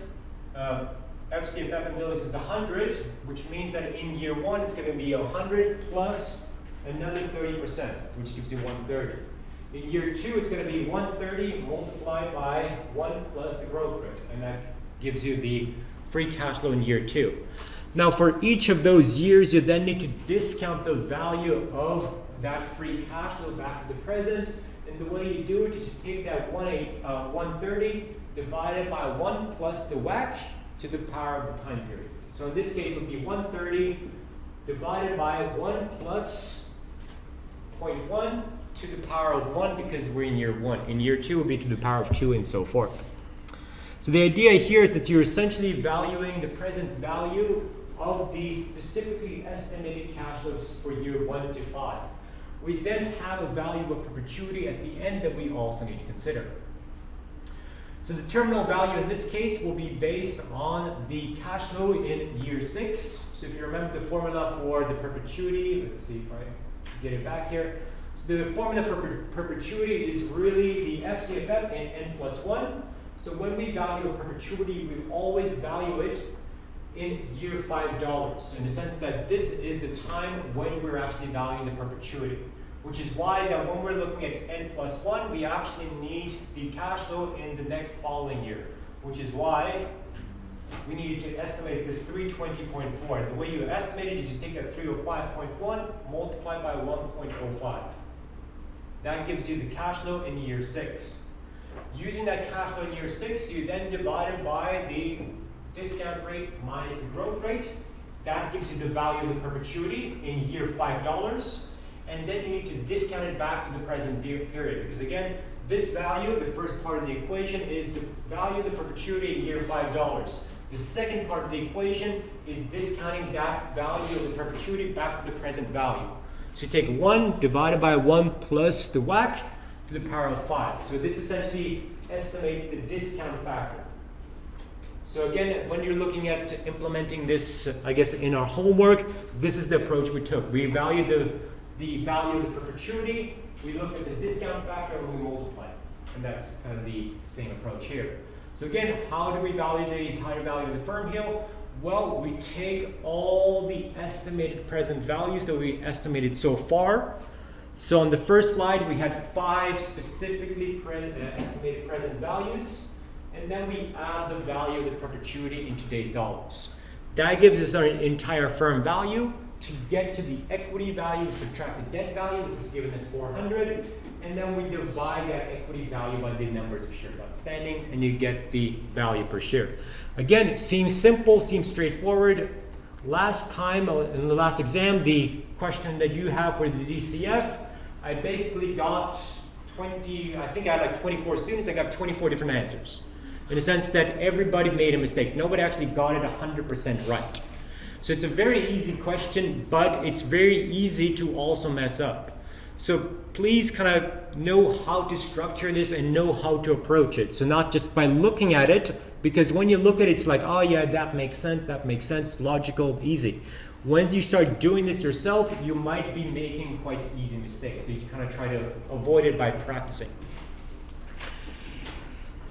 FCFF in those is 100, which means that in year 1, it's going to be 100 plus another 30%, which gives you 130. In year 2, it's going to be 130 multiplied by 1 plus the growth rate, and that gives you the free cash flow in year 2. Now, for each of those years, you then need to discount the value of that free cash flow back to the present, and the way you do it is you take that 130 divided by 1 plus the WACC to the power of the time period. So in this case, it would be 130 divided by 1 plus 0.1 to the power of 1, because we're in year 1. In year 2, it would be to the power of 2, and so forth. So the idea here is that you're essentially valuing the present value of the specifically estimated cash flows for year 1 to 5. We then have a value of perpetuity at the end that we also need to consider. So the terminal value in this case will be based on the cash flow in year 6. So if you remember the formula for the perpetuity, let's see if I get it back here. So the formula for perpetuity is really the FCFF in n plus 1. So when we value a perpetuity, we always value it in year $5, in the sense that this is the time when we're actually valuing the perpetuity. Which is why that when we're looking at n plus 1, we actually need the cash flow in the next following year. Which is why we need to estimate this 320.4. The way you estimate it is you take that 305.1 multiplied by 1.05. That gives you the cash flow in year 6. Using that cash flow in year 6, you then divide it by the discount rate minus the growth rate. That gives you the value of the perpetuity in year $5. And then you need to discount it back to the present period. Because again, this value, the first part of the equation, is the value of the perpetuity in year $5. The second part of the equation is discounting that value of the perpetuity back to the present value. So you take 1 divided by 1 plus the WACC to the power of 5. So this essentially estimates the discount factor. So again, when you're looking at implementing this, I guess in our homework, this is the approach we took. We valued the value of the perpetuity, we looked at the discount factor, and we multiplied. And that's kind of the same approach here. So again, how do we value the entire value of the firm here? Well, we take all the estimated present values that we estimated so far. So on the first slide, we had 5 specifically estimated present values, and then we add the value of the perpetuity in today's dollars. That gives us our entire firm value. To get to the equity value, we subtract the debt value, which is given as 400, and then we divide that equity value by the numbers of shares outstanding, and you get the value per share. Again, seems simple, seems straightforward. Last time, in the last exam, the question that you have for the DCF, I basically got 20, I think I had like 24 students, I got 24 different answers. In the sense that everybody made a mistake. Nobody actually got it 100% right. So it's a very easy question, but it's very easy to also mess up. So please kind of know how to structure this and know how to approach it. So not just by looking at it, because when you look at it, it's like, oh yeah, that makes sense, logical, easy. Once you start doing this yourself, you might be making quite easy mistakes. So you kind of try to avoid it by practicing.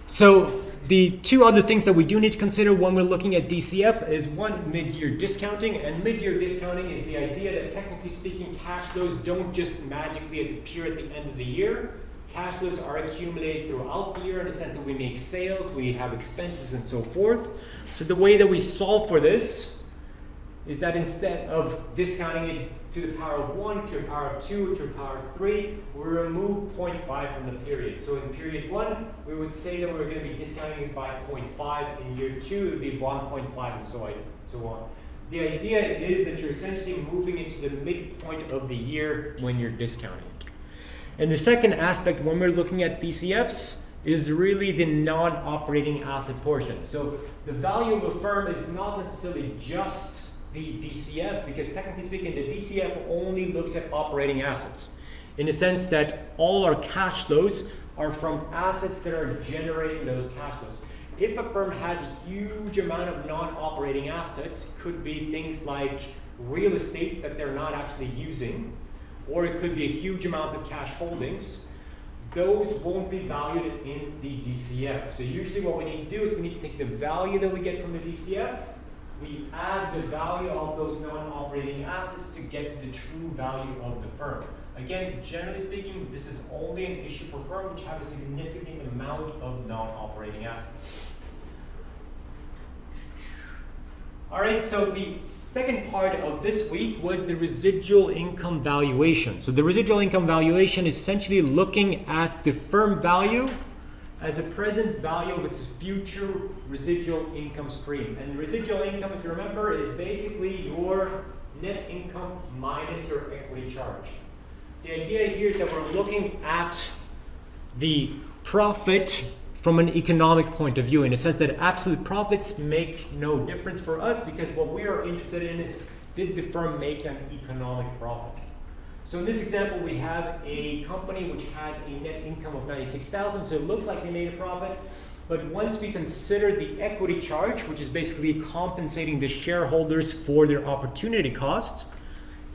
So the two other things that we do need to consider when we're looking at DCF is one, mid-year discounting. And mid-year discounting is the idea that technically speaking, cash flows don't just magically appear at the end of the year. Cash flows are accumulated throughout the year in the sense that we make sales, we have expenses and so forth. So the way that we solve for this is that instead of discounting it to the power of 1, to the power of 2, to the power of 3, we remove 0.5 from the period. So in period 1, we would say that we're going to be discounting it by 0.5. In year 2, it would be 1.5 and so on. The idea is that you're essentially moving it to the midpoint of the year when you're discounting it. And the second aspect when we're looking at DCFs is really the non-operating asset portion. So the value of a firm is not necessarily just the DCF, because technically speaking, the DCF only looks at operating assets in the sense that all our cash flows are from assets that are generating those cash flows. If a firm has a huge amount of non-operating assets, could be things like real estate that they're not actually using, or it could be a huge amount of cash holdings, those won't be valued in the DCF. So usually what we need to do is we need to take the value that we get from the DCF, we add the value of those non-operating assets to get to the true value of the firm. Again, generally speaking, this is only an issue for firms which have a significant amount of non-operating assets. All right, so the second part of this week was the residual income valuation. So the residual income valuation is essentially looking at the firm value as a present value of its future residual income stream. And residual income, if you remember, is basically your net income minus your equity charge. The idea here is that we're looking at the profit from an economic point of view, in the sense that absolute profits make no difference for us, because what we are interested in is, did the firm make an economic profit? So in this example, we have a company which has a net income of $96,000, so it looks like they made a profit. But once we consider the equity charge, which is basically compensating the shareholders for their opportunity cost,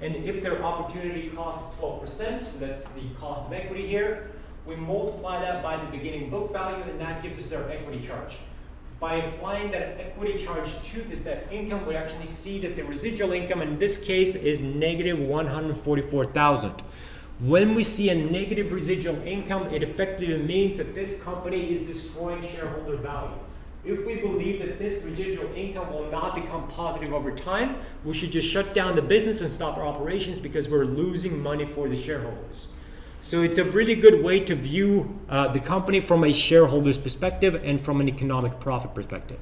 and if their opportunity cost is 12%, so that's the cost of equity here, we multiply that by the beginning book value, and that gives us our equity charge. By applying that equity charge to this net income, we actually see that the residual income in this case is negative $144,000. When we see a negative residual income, it effectively means that this company is destroying shareholder value. If we believe that this residual income will not become positive over time, we should just shut down the business and stop our operations, because we're losing money for the shareholders. So it's a really good way to view the company from a shareholder's perspective and from an economic profit perspective.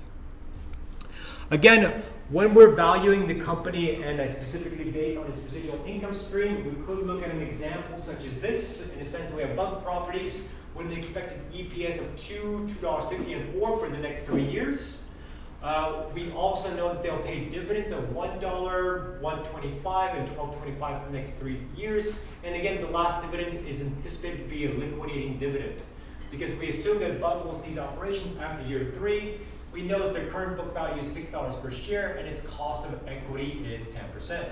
Again, when we're valuing the company, and specifically based on its residual income stream, we could look at an example such as this. In the sense that we have Bug Properties with an expected EPS of $2.50 and $4 for the next 3 years. We also know that they'll pay dividends of $1, $1.25, and $12.25 for the next 3 years. And again, the last dividend is anticipated to be a liquidating dividend, because we assume that Bug will cease operations after year 3. We know that their current book value is $6 per share, and its cost of equity is 10%.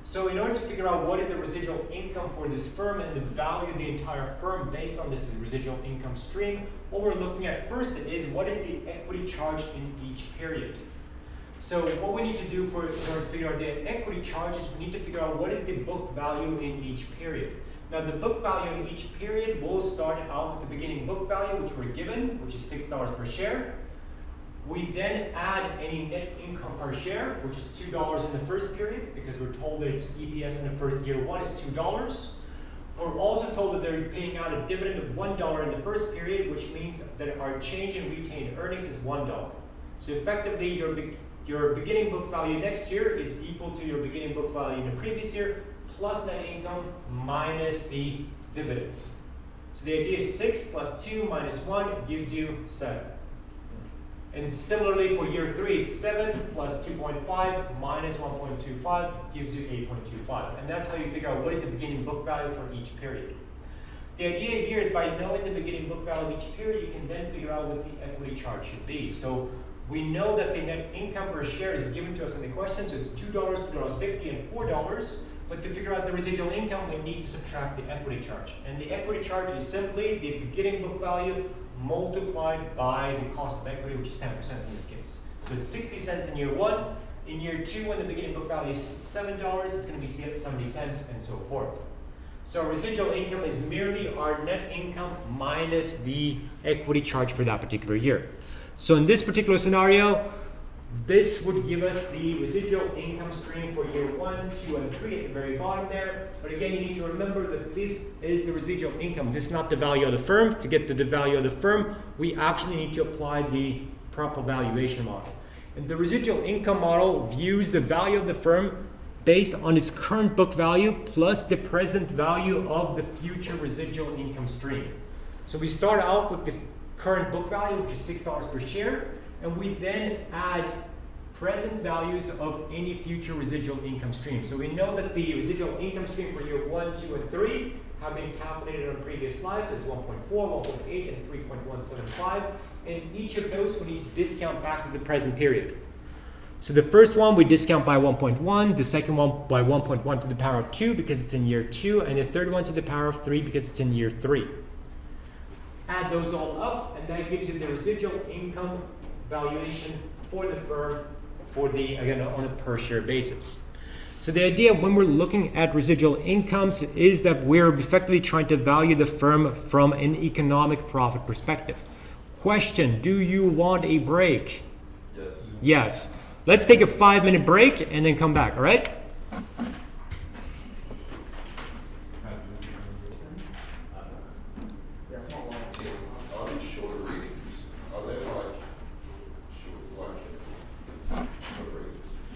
So in order to figure out what is the residual income for this firm and the value of the entire firm based on this residual income stream, what we're looking at first is what is the equity charge in each period. So what we need to do in order to figure out the equity charges, we need to figure out what is the book value in each period. Now the book value in each period will start out with the beginning book value, which we're given, which is $6 per share. We then add any net income per share, which is $2 in the first period, because we're told that its EPS in the first year 1 is $2. We're also told that they're paying out a dividend of $1 in the first period, which means that our change in retained earnings is $1. So effectively, your beginning book value next year is equal to your beginning book value in the previous year, plus net income minus the dividends. So the idea is 6 plus 2 minus 1 gives you 7. And similarly for year 3, it's 7 plus 2.5 minus 1.25 gives you 8.25. And that's how you figure out what is the beginning book value for each period. The idea here is by knowing the beginning book value of each period, you can then figure out what the equity charge should be. So we know that the net income per share is given to us in the question, so it's $2, $2.50, and $4. But to figure out the residual income, we need to subtract the equity charge. And the equity charge is simply the beginning book value multiplied by the cost of equity, which is 10% in this case. So it's 60 cents in year 1. In year 2, when the beginning book value is $7, it's going to be 70 cents, and so forth. So residual income is merely our net income minus the equity charge for that particular year. So in this particular scenario, this would give us the residual income stream for year 1, 2, and 3 at the very bottom there. But again, you need to remember that this is the residual income. This is not the value of the firm. To get to the value of the firm, we actually need to apply the proper valuation model. And the residual income model views the value of the firm based on its current book value plus the present value of the future residual income stream. So we start out with the current book value, which is $6 per share, and we then add present values of any future residual income stream. So we know that the residual income stream for year 1, 2, and 3 have been calculated on previous slides. So it's 1.4, 1.8, and 3.175. And each of those we need to discount back to the present period. So the first one we discount by 1.1, the second one by 1.1 to the power of 2 because it's in year 2, and the third one to the power of 3 because it's in year 3. Add those all up, and that gives you the residual income valuation for the firm for the, again, on a per share basis. So the idea when we're looking at residual incomes is that we're effectively trying to value the firm from an economic profit perspective. Question, do you want a break? Yes. Yes. Let's take a 5-minute break and then come back, all right? Are these shorter readings? Are they like short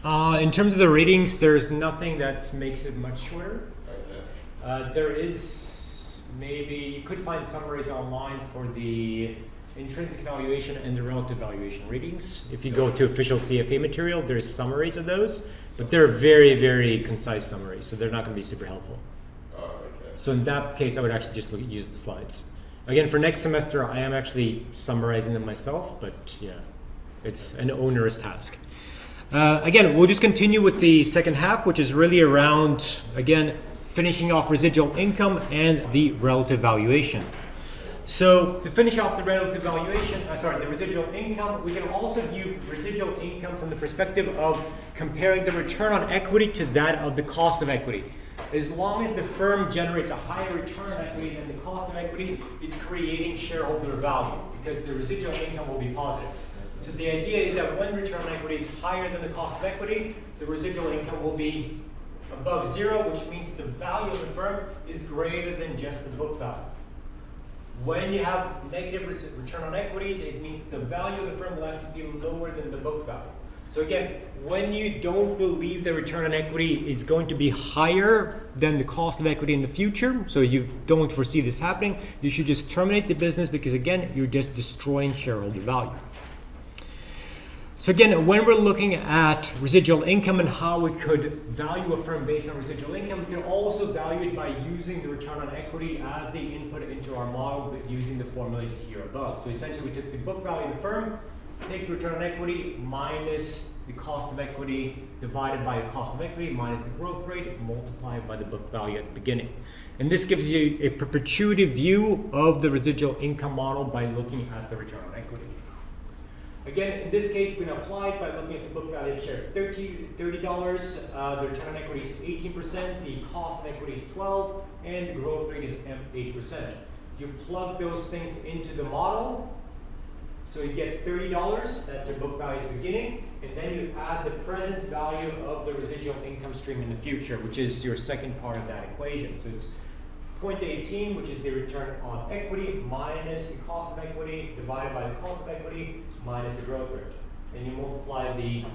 readings? In terms of the ratings, there's nothing that makes it much shorter. Okay. There is maybe, you could find summaries online for the intrinsic valuation and the relative valuation ratings. If you go to official CFA material, there's summaries of those, but they're very, very concise summaries, so they're not going to be super helpful. Oh, okay. So in that case, I would actually just use the slides. Again, for next semester, I am actually summarizing them myself, but yeah, it's an onerous task. Again, we'll just continue with the second half, which is really around, again, finishing off residual income and the relative valuation. So to finish off the relative valuation, the residual income, we can also view residual income from the perspective of comparing the return on equity to that of the cost of equity. As long as the firm generates a higher return on equity than the cost of equity, it's creating shareholder value because the residual income will be positive. So the idea is that when return on equity is higher than the cost of equity, the residual income will be above 0, which means the value of the firm is greater than just the book value. When you have negative return on equities, it means the value of the firm will actually be lower than the book value. So again, when you don't believe the return on equity is going to be higher than the cost of equity in the future, so you don't foresee this happening, you should just terminate the business because again, you're just destroying shareholder value. So again, when we're looking at residual income and how we could value a firm based on residual income, we can also value it by using the return on equity as the input into our model, but using the formula here above. So essentially, we took the book value of the firm, take the return on equity minus the cost of equity divided by the cost of equity minus the growth rate multiplied by the book value at the beginning. And this gives you a perpetuity view of the residual income model by looking at the return on equity. Again, in this case, we can apply it by looking at the book value of share $30. The return on equity is 18%, the cost of equity is 12%, and the growth rate is 8%. You plug those things into the model, so you get $30, that's your book value at the beginning, and then you add the present value of the residual income stream in the future, which is your second part of that equation. So it's 0.18, which is the return on equity, minus the cost of equity, divided by the cost of equity, minus the growth rate. And you multiply the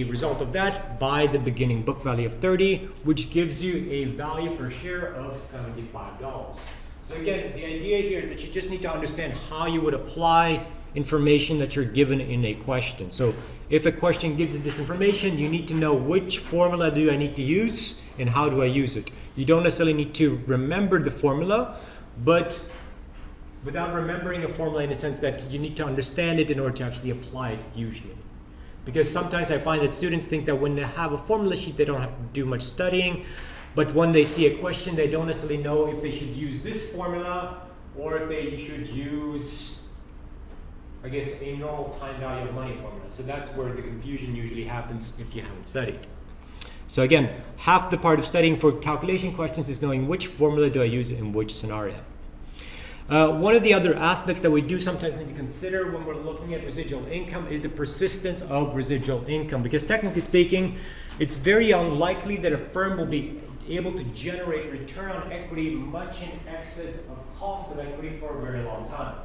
result of that by the beginning book value of 30, which gives you a value per share of $75. So again, the idea here is that you just need to understand how you would apply information that you're given in a question. So if a question gives you this information, you need to know which formula do I need to use and how do I use it. You don't necessarily need to remember the formula, but without remembering a formula in the sense that you need to understand it in order to actually apply it usually. Because sometimes I find that students think that when they have a formula sheet, they don't have to do much studying. But when they see a question, they don't necessarily know if they should use this formula or if they should use, I guess, a normal time value of money formula. So that's where the confusion usually happens if you haven't studied. So again, half the part of studying for calculation questions is knowing which formula do I use in which scenario. One of the other aspects that we do sometimes need to consider when we're looking at residual income is the persistence of residual income, because technically speaking, it's very unlikely that a firm will be able to generate return on equity much in excess of cost of equity for a very long time,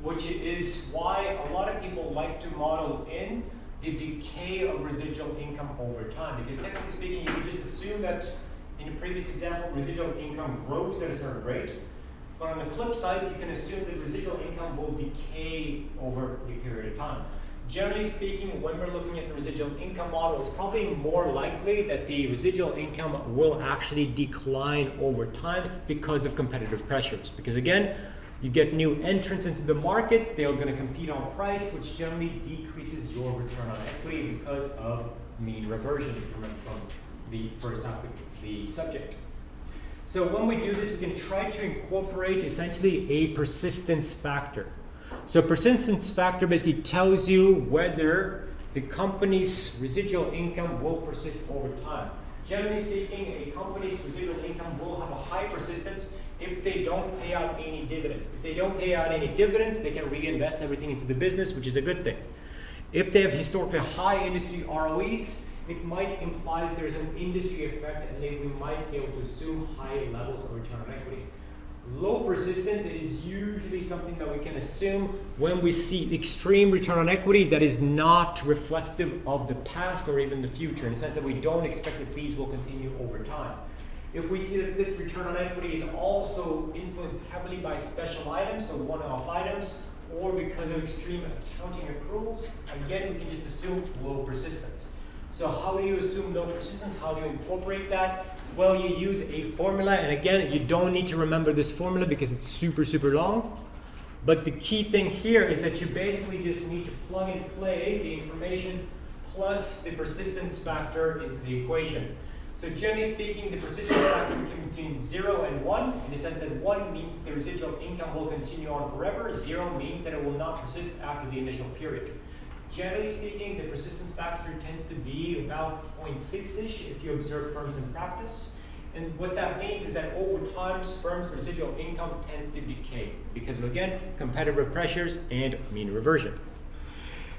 which is why a lot of people like to model in the decay of residual income over time, because technically speaking, you can just assume that in the previous example, residual income grows at a certain rate. But on the flip side, you can assume that residual income will decay over a period of time. Generally speaking, when we're looking at the residual income model, it's probably more likely that the residual income will actually decline over time because of competitive pressures. Because again, you get new entrants into the market, they're going to compete on price, which generally decreases your return on equity because of mean reversion from the first half of the subject. So when we do this, we can try to incorporate essentially a persistence factor. So persistence factor basically tells you whether the company's residual income will persist over time. Generally speaking, a company's residual income will have a high persistence if they don't pay out any dividends. If they don't pay out any dividends, they can reinvest everything into the business, which is a good thing. If they have historically high industry ROEs, it might imply that there's an industry effect and we might be able to assume high levels of return on equity. Low persistence is usually something that we can assume when we see extreme return on equity that is not reflective of the past or even the future, in the sense that we don't expect that these will continue over time. If we see that this return on equity is also influenced heavily by special items, so one-off items, or because of extreme accounting accruals, again, we can just assume low persistence. So how do you assume low persistence? How do you incorporate that? Well, you use a formula, and again, you don't need to remember this formula because it's super, super long. But the key thing here is that you basically just need to plug and play the information plus the persistence factor into the equation. So generally speaking, the persistence factor can be between 0 and 1, in the sense that 1 means the residual income will continue on forever, 0 means that it will not persist after the initial period. Generally speaking, the persistence factor tends to be about 0.6-ish if you observe firms in practice. And what that means is that over time, firms' residual income tends to decay because of, again, competitive pressures and mean reversion.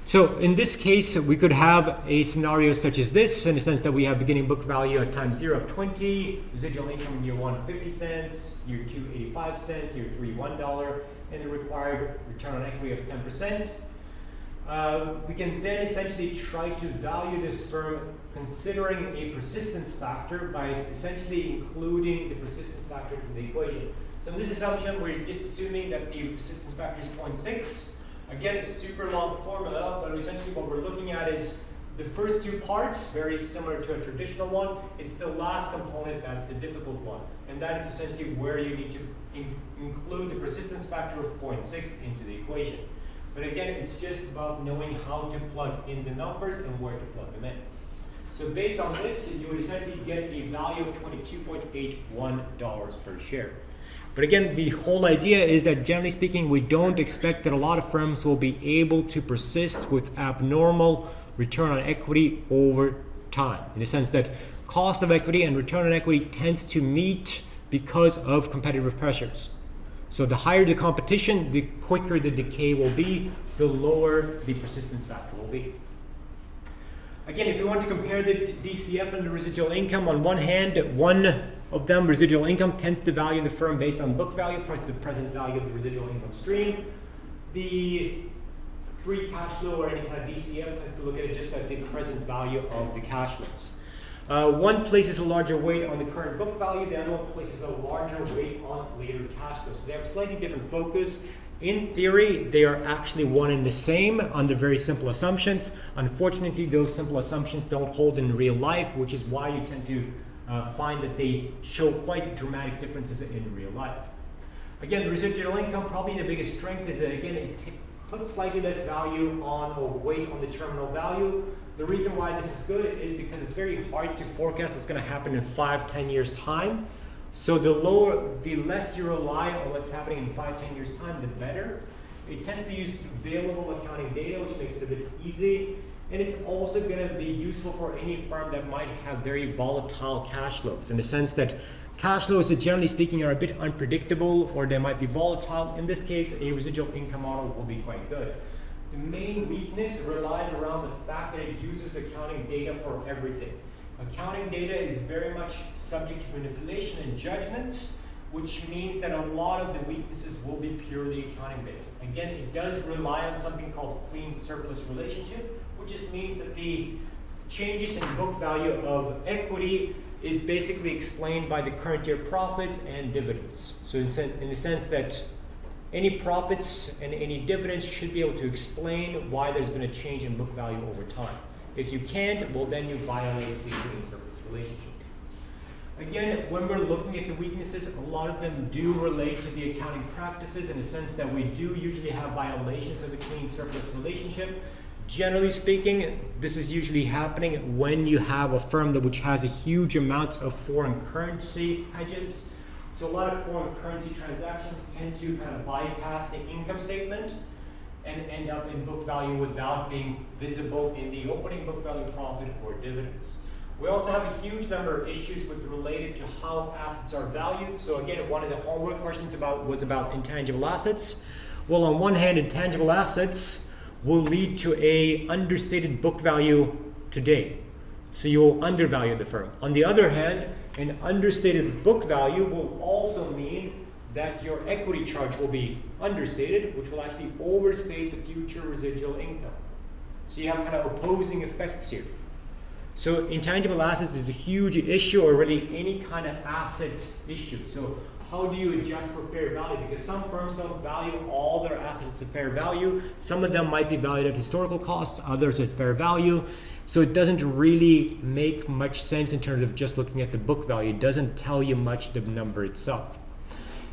So in this case, we could have a scenario such as this, in the sense that we have beginning book value at time 0 of 20, residual income in year 1 50 cents, year 2 85 cents, year 3 $1, and the required return on equity of 10%. We can then essentially try to value this firm considering a persistence factor by essentially including the persistence factor into the equation. So in this assumption, we're just assuming that the persistence factor is 0.6. Again, it's a super long formula, but essentially what we're looking at is the first two parts, very similar to a traditional one. It's the last component that's the difficult one. And that is essentially where you need to include the persistence factor of 0.6 into the equation. But again, it's just about knowing how to plug in the numbers and where to plug them in. So based on this, you would essentially get a value of $22.81 per share. But again, the whole idea is that generally speaking, we don't expect that a lot of firms will be able to persist with abnormal return on equity over time, in the sense that cost of equity and return on equity tends to meet because of competitive pressures. So the higher the competition, the quicker the decay will be, the lower the persistence factor will be. Again, if you want to compare the DCF and the residual income, on one hand, one of them, residual income tends to value the firm based on book value plus the present value of the residual income stream. The free cash flow or any kind of DCF tends to look at it just at the present value of the cash flows. One places a larger weight on the current book value, the other one places a larger weight on later cash flows. So they have a slightly different focus. In theory, they are actually one and the same under very simple assumptions. Unfortunately, those simple assumptions don't hold in real life, which is why you tend to find that they show quite dramatic differences in real life. Again, the residual income, probably the biggest strength is that, again, it puts slightly less value on or weight on the terminal value. The reason why this is good is because it's very hard to forecast what's going to happen in 5-10 years time. So the less you rely on what's happening in 5-10 years time, the better. It tends to use available accounting data, which makes it a bit easy. And it's also going to be useful for any firm that might have very volatile cash flows, in the sense that cash flows, generally speaking, are a bit unpredictable or they might be volatile. In this case, a residual income model will be quite good. The main weakness relies around the fact that it uses accounting data for everything. Accounting data is very much subject to manipulation and judgments, which means that a lot of the weaknesses will be purely accounting based. Again, it does rely on something called clean surplus relationship, which just means that the changes in book value of equity is basically explained by the current year profits and dividends. So in the sense that any profits and any dividends should be able to explain why there's been a change in book value over time. If you can't, well then you violate the clean surplus relationship. Again, when we're looking at the weaknesses, a lot of them do relate to the accounting practices in the sense that we do usually have violations of the clean surplus relationship. Generally speaking, this is usually happening when you have a firm which has a huge amount of foreign currency hedges. So a lot of foreign currency transactions tend to kind of bypass the income statement and end up in book value without being visible in the opening book value, profit, or dividends. We also have a huge number of issues related to how assets are valued. So again, one of the homework questions was about intangible assets. Well, on one hand, intangible assets will lead to a understated book value today. So you'll undervalue the firm. On the other hand, an understated book value will also mean that your equity charge will be understated, which will actually overstate the future residual income. So you have kind of opposing effects here. So intangible assets is a huge issue, or really any kind of asset issue. So how do you adjust for fair value? Because some firms don't value all their assets at fair value. Some of them might be valued at historical costs, others at fair value. So it doesn't really make much sense in terms of just looking at the book value. It doesn't tell you much, the number itself.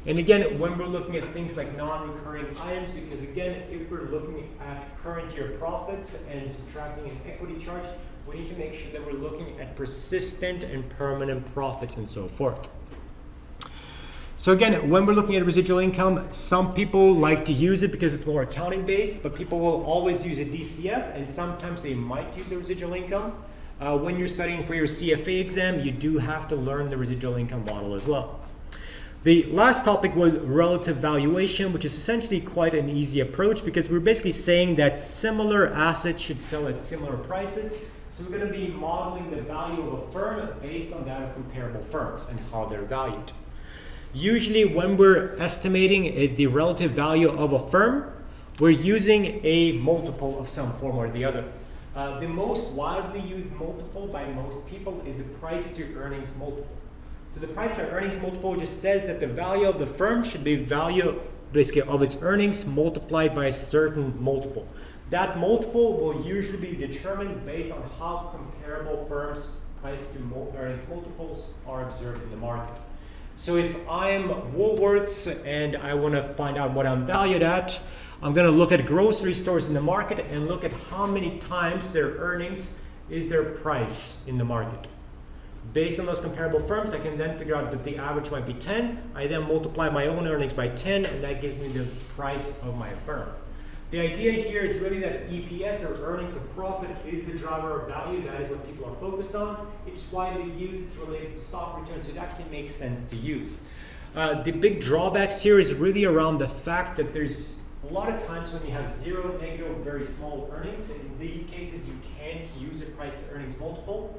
And again, when we're looking at things like non-recurring items, because again, if we're looking at current year profits and subtracting an equity charge, we need to make sure that we're looking at persistent and permanent profits and so forth. So again, when we're looking at residual income, some people like to use it because it's more accounting based, but people will always use a DCF, and sometimes they might use a residual income. When you're studying for your CFA exam, you do have to learn the residual income model as well. The last topic was relative valuation, which is essentially quite an easy approach because we're basically saying that similar assets should sell at similar prices. So we're going to be modeling the value of a firm based on that of comparable firms and how they're valued. Usually when we're estimating the relative value of a firm, we're using a multiple of some form or the other. The most widely used multiple by most people is the price to earnings multiple. So the price to earnings multiple just says that the value of the firm should be value basically of its earnings multiplied by a certain multiple. That multiple will usually be determined based on how comparable firms' price to earnings multiples are observed in the market. So if I'm Woolworths and I want to find out what I'm valued at, I'm going to look at grocery stores in the market and look at how many times their earnings is their price in the market. Based on those comparable firms, I can then figure out that the average might be 10. I then multiply my own earnings by 10, and that gives me the price of my firm. The idea here is really that EPS, or earnings of profit, is the driver of value. That is what people are focused on. It's widely used. It's related to stock returns, so it actually makes sense to use. The big drawbacks here is really around the fact that there's a lot of times when you have zero, negative, very small earnings. In these cases, you can't use a price to earnings multiple.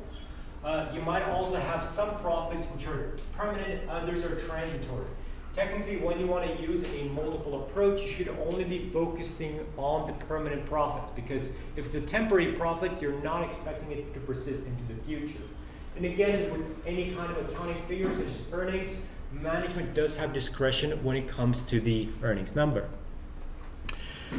You might also have some profits which are permanent, others are transitory. Technically, when you want to use a multiple approach, you should only be focusing on the permanent profits, because if it's a temporary profit, you're not expecting it to persist into the future. And again, with any kind of accounting figures such as earnings, management does have discretion when it comes to the earnings number.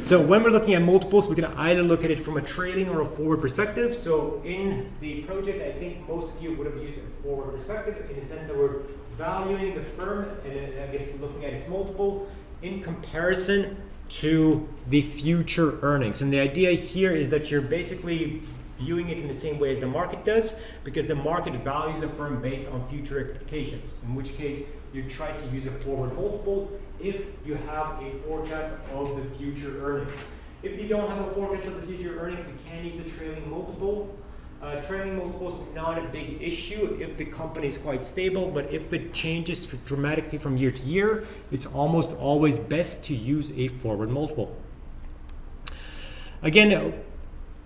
So when we're looking at multiples, we can either look at it from a trailing or a forward perspective. So in the project, I think most of you would have used a forward perspective in the sense that we're valuing the firm and I guess looking at its multiple in comparison to the future earnings. And the idea here is that you're basically viewing it in the same way as the market does, because the market values a firm based on future expectations, in which case you try to use a forward multiple if you have a forecast of the future earnings. If you don't have a forecast of the future earnings, you can use a trailing multiple. Trailing multiple is not a big issue if the company is quite stable, but if it changes dramatically from year to year, it's almost always best to use a forward multiple. Again,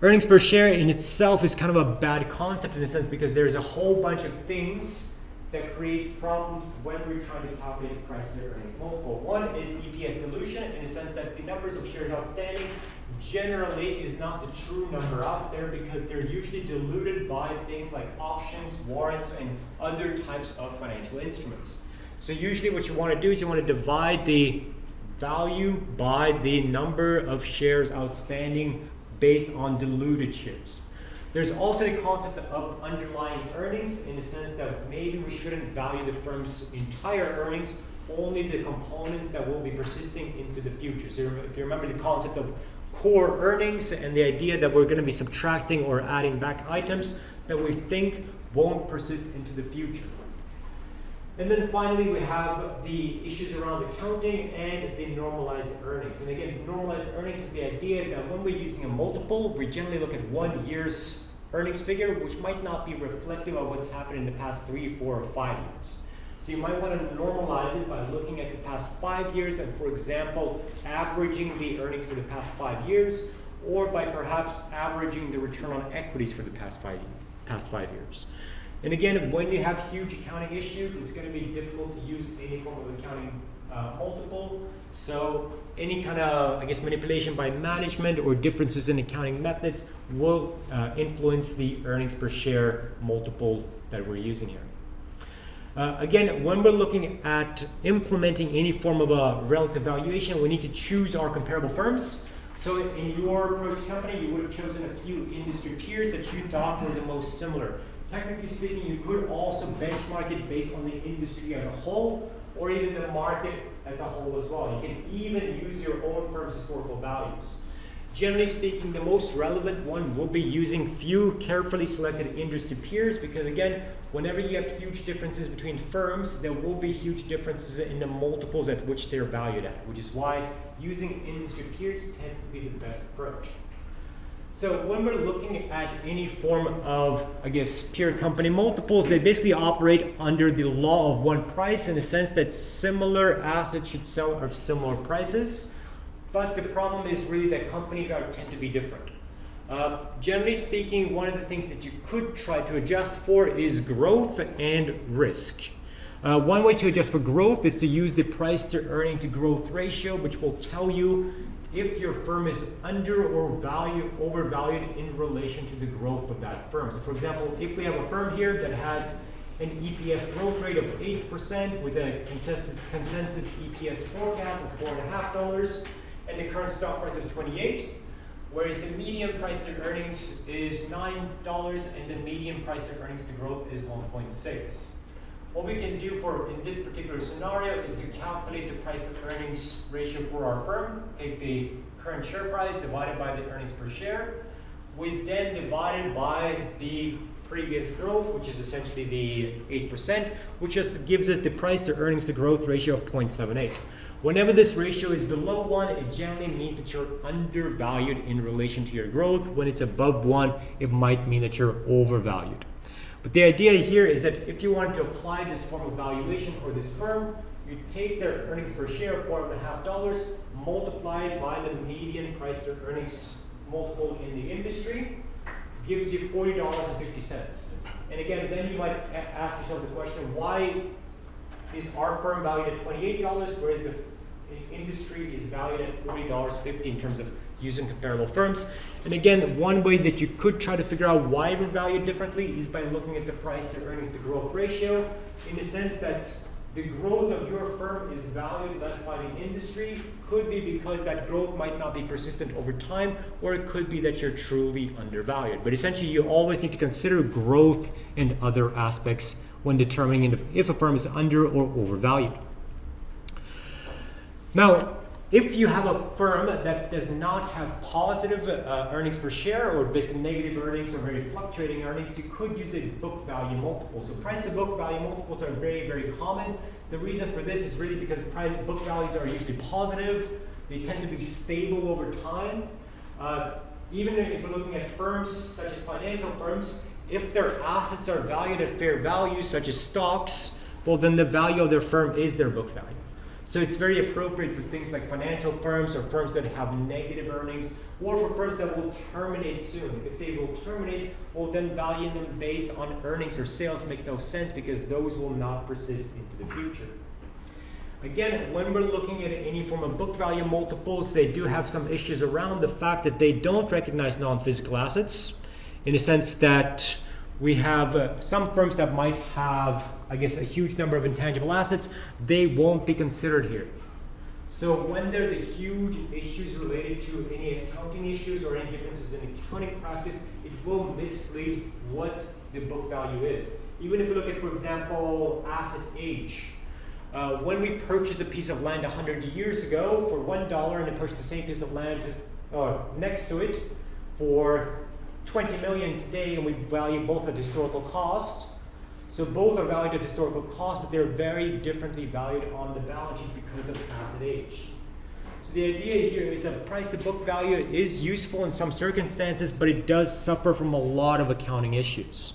earnings per share in itself is kind of a bad concept in a sense, because there's a whole bunch of things that creates problems when we're trying to calculate price to earnings multiple. One is EPS dilution, in the sense that the numbers of shares outstanding generally is not the true number out there, because they're usually diluted by things like options, warrants, and other types of financial instruments. So usually what you want to do is you want to divide the value by the number of shares outstanding based on diluted shares. There's also the concept of underlying earnings, in the sense that maybe we shouldn't value the firm's entire earnings, only the components that will be persisting into the future. So if you remember the concept of core earnings and the idea that we're going to be subtracting or adding back items that we think won't persist into the future. And then finally, we have the issues around accounting and the normalized earnings. And again, normalized earnings is the idea that when we're using a multiple, we generally look at 1 year's earnings figure, which might not be reflective of what's happened in the past 3, 4, or 5 years. So you might want to normalize it by looking at the past 5 years and, for example, averaging the earnings for the past 5 years, or by perhaps averaging the return on equities for the past five years. And again, when you have huge accounting issues, it's going to be difficult to use any form of accounting multiple. So any kind of, I guess, manipulation by management or differences in accounting methods will influence the earnings per share multiple that we're using here. Again, when we're looking at implementing any form of a relative valuation, we need to choose our comparable firms. So in your approach company, you would have chosen a few industry peers that you thought were the most similar. Technically speaking, you could also benchmark it based on the industry as a whole, or even the market as a whole as well. You can even use your own firm's historical values. Generally speaking, the most relevant one will be using few carefully selected industry peers, because again, whenever you have huge differences between firms, there will be huge differences in the multiples at which they're valued at, which is why using industry peers tends to be the best approach. So when we're looking at any form of, I guess, peer company multiples, they basically operate under the law of one price, in the sense that similar assets should sell at similar prices. But the problem is really that companies tend to be different. Generally speaking, one of the things that you could try to adjust for is growth and risk. One way to adjust for growth is to use the price to earning to growth ratio, which will tell you if your firm is under or overvalued in relation to the growth of that firm. So for example, if we have a firm here that has an EPS growth rate of 8% with a consensus EPS forecast of $4.50 and the current stock price of 28, whereas the median price to earnings is $9 and the median price to earnings to growth is 1.6. What we can do in this particular scenario is to calculate the price to earnings ratio for our firm, take the current share price divided by the earnings per share. We then divide it by the previous growth, which is essentially the 8%, which just gives us the price to earnings to growth ratio of 0.78. Whenever this ratio is below 1, it generally means that you're undervalued in relation to your growth. When it's above 1, it might mean that you're overvalued. But the idea here is that if you want to apply this form of valuation for this firm, you take their earnings per share of $4.50, multiply it by the median price to earnings multiple in the industry, gives you $40.50. And again, then you might ask yourself the question, why is our firm valued at $28, whereas the industry is valued at $40.50 in terms of using comparable firms? And again, one way that you could try to figure out why we're valued differently is by looking at the price to earnings to growth ratio, in the sense that the growth of your firm is valued less by the industry. Could be because that growth might not be persistent over time, or it could be that you're truly undervalued. But essentially, you always need to consider growth and other aspects when determining if a firm is under or overvalued. Now, if you have a firm that does not have positive earnings per share, or basically negative earnings or very fluctuating earnings, you could use a book value multiple. So price to book value multiples are very, very common. The reason for this is really because book values are usually positive. They tend to be stable over time. Even if we're looking at firms such as financial firms, if their assets are valued at fair value, such as stocks, well, then the value of their firm is their book value. So it's very appropriate for things like financial firms or firms that have negative earnings, or for firms that will terminate soon. If they will terminate, well, then valuing them based on earnings or sales makes no sense, because those will not persist into the future. Again, when we're looking at any form of book value multiples, they do have some issues around the fact that they don't recognize non-physical assets, in the sense that we have some firms that might have, I guess, a huge number of intangible assets. They won't be considered here. So when there's a huge issues related to any accounting issues or any differences in accounting practice, it will mislead what the book value is. Even if you look at, for example, asset age. When we purchased a piece of land 100 years ago for $1, and then purchased the same piece of land next to it for 20 million today, and we value both at historical cost. So both are valued at historical cost, but they're very differently valued on the balance sheet because of asset age. So the idea here is that price to book value is useful in some circumstances, but it does suffer from a lot of accounting issues.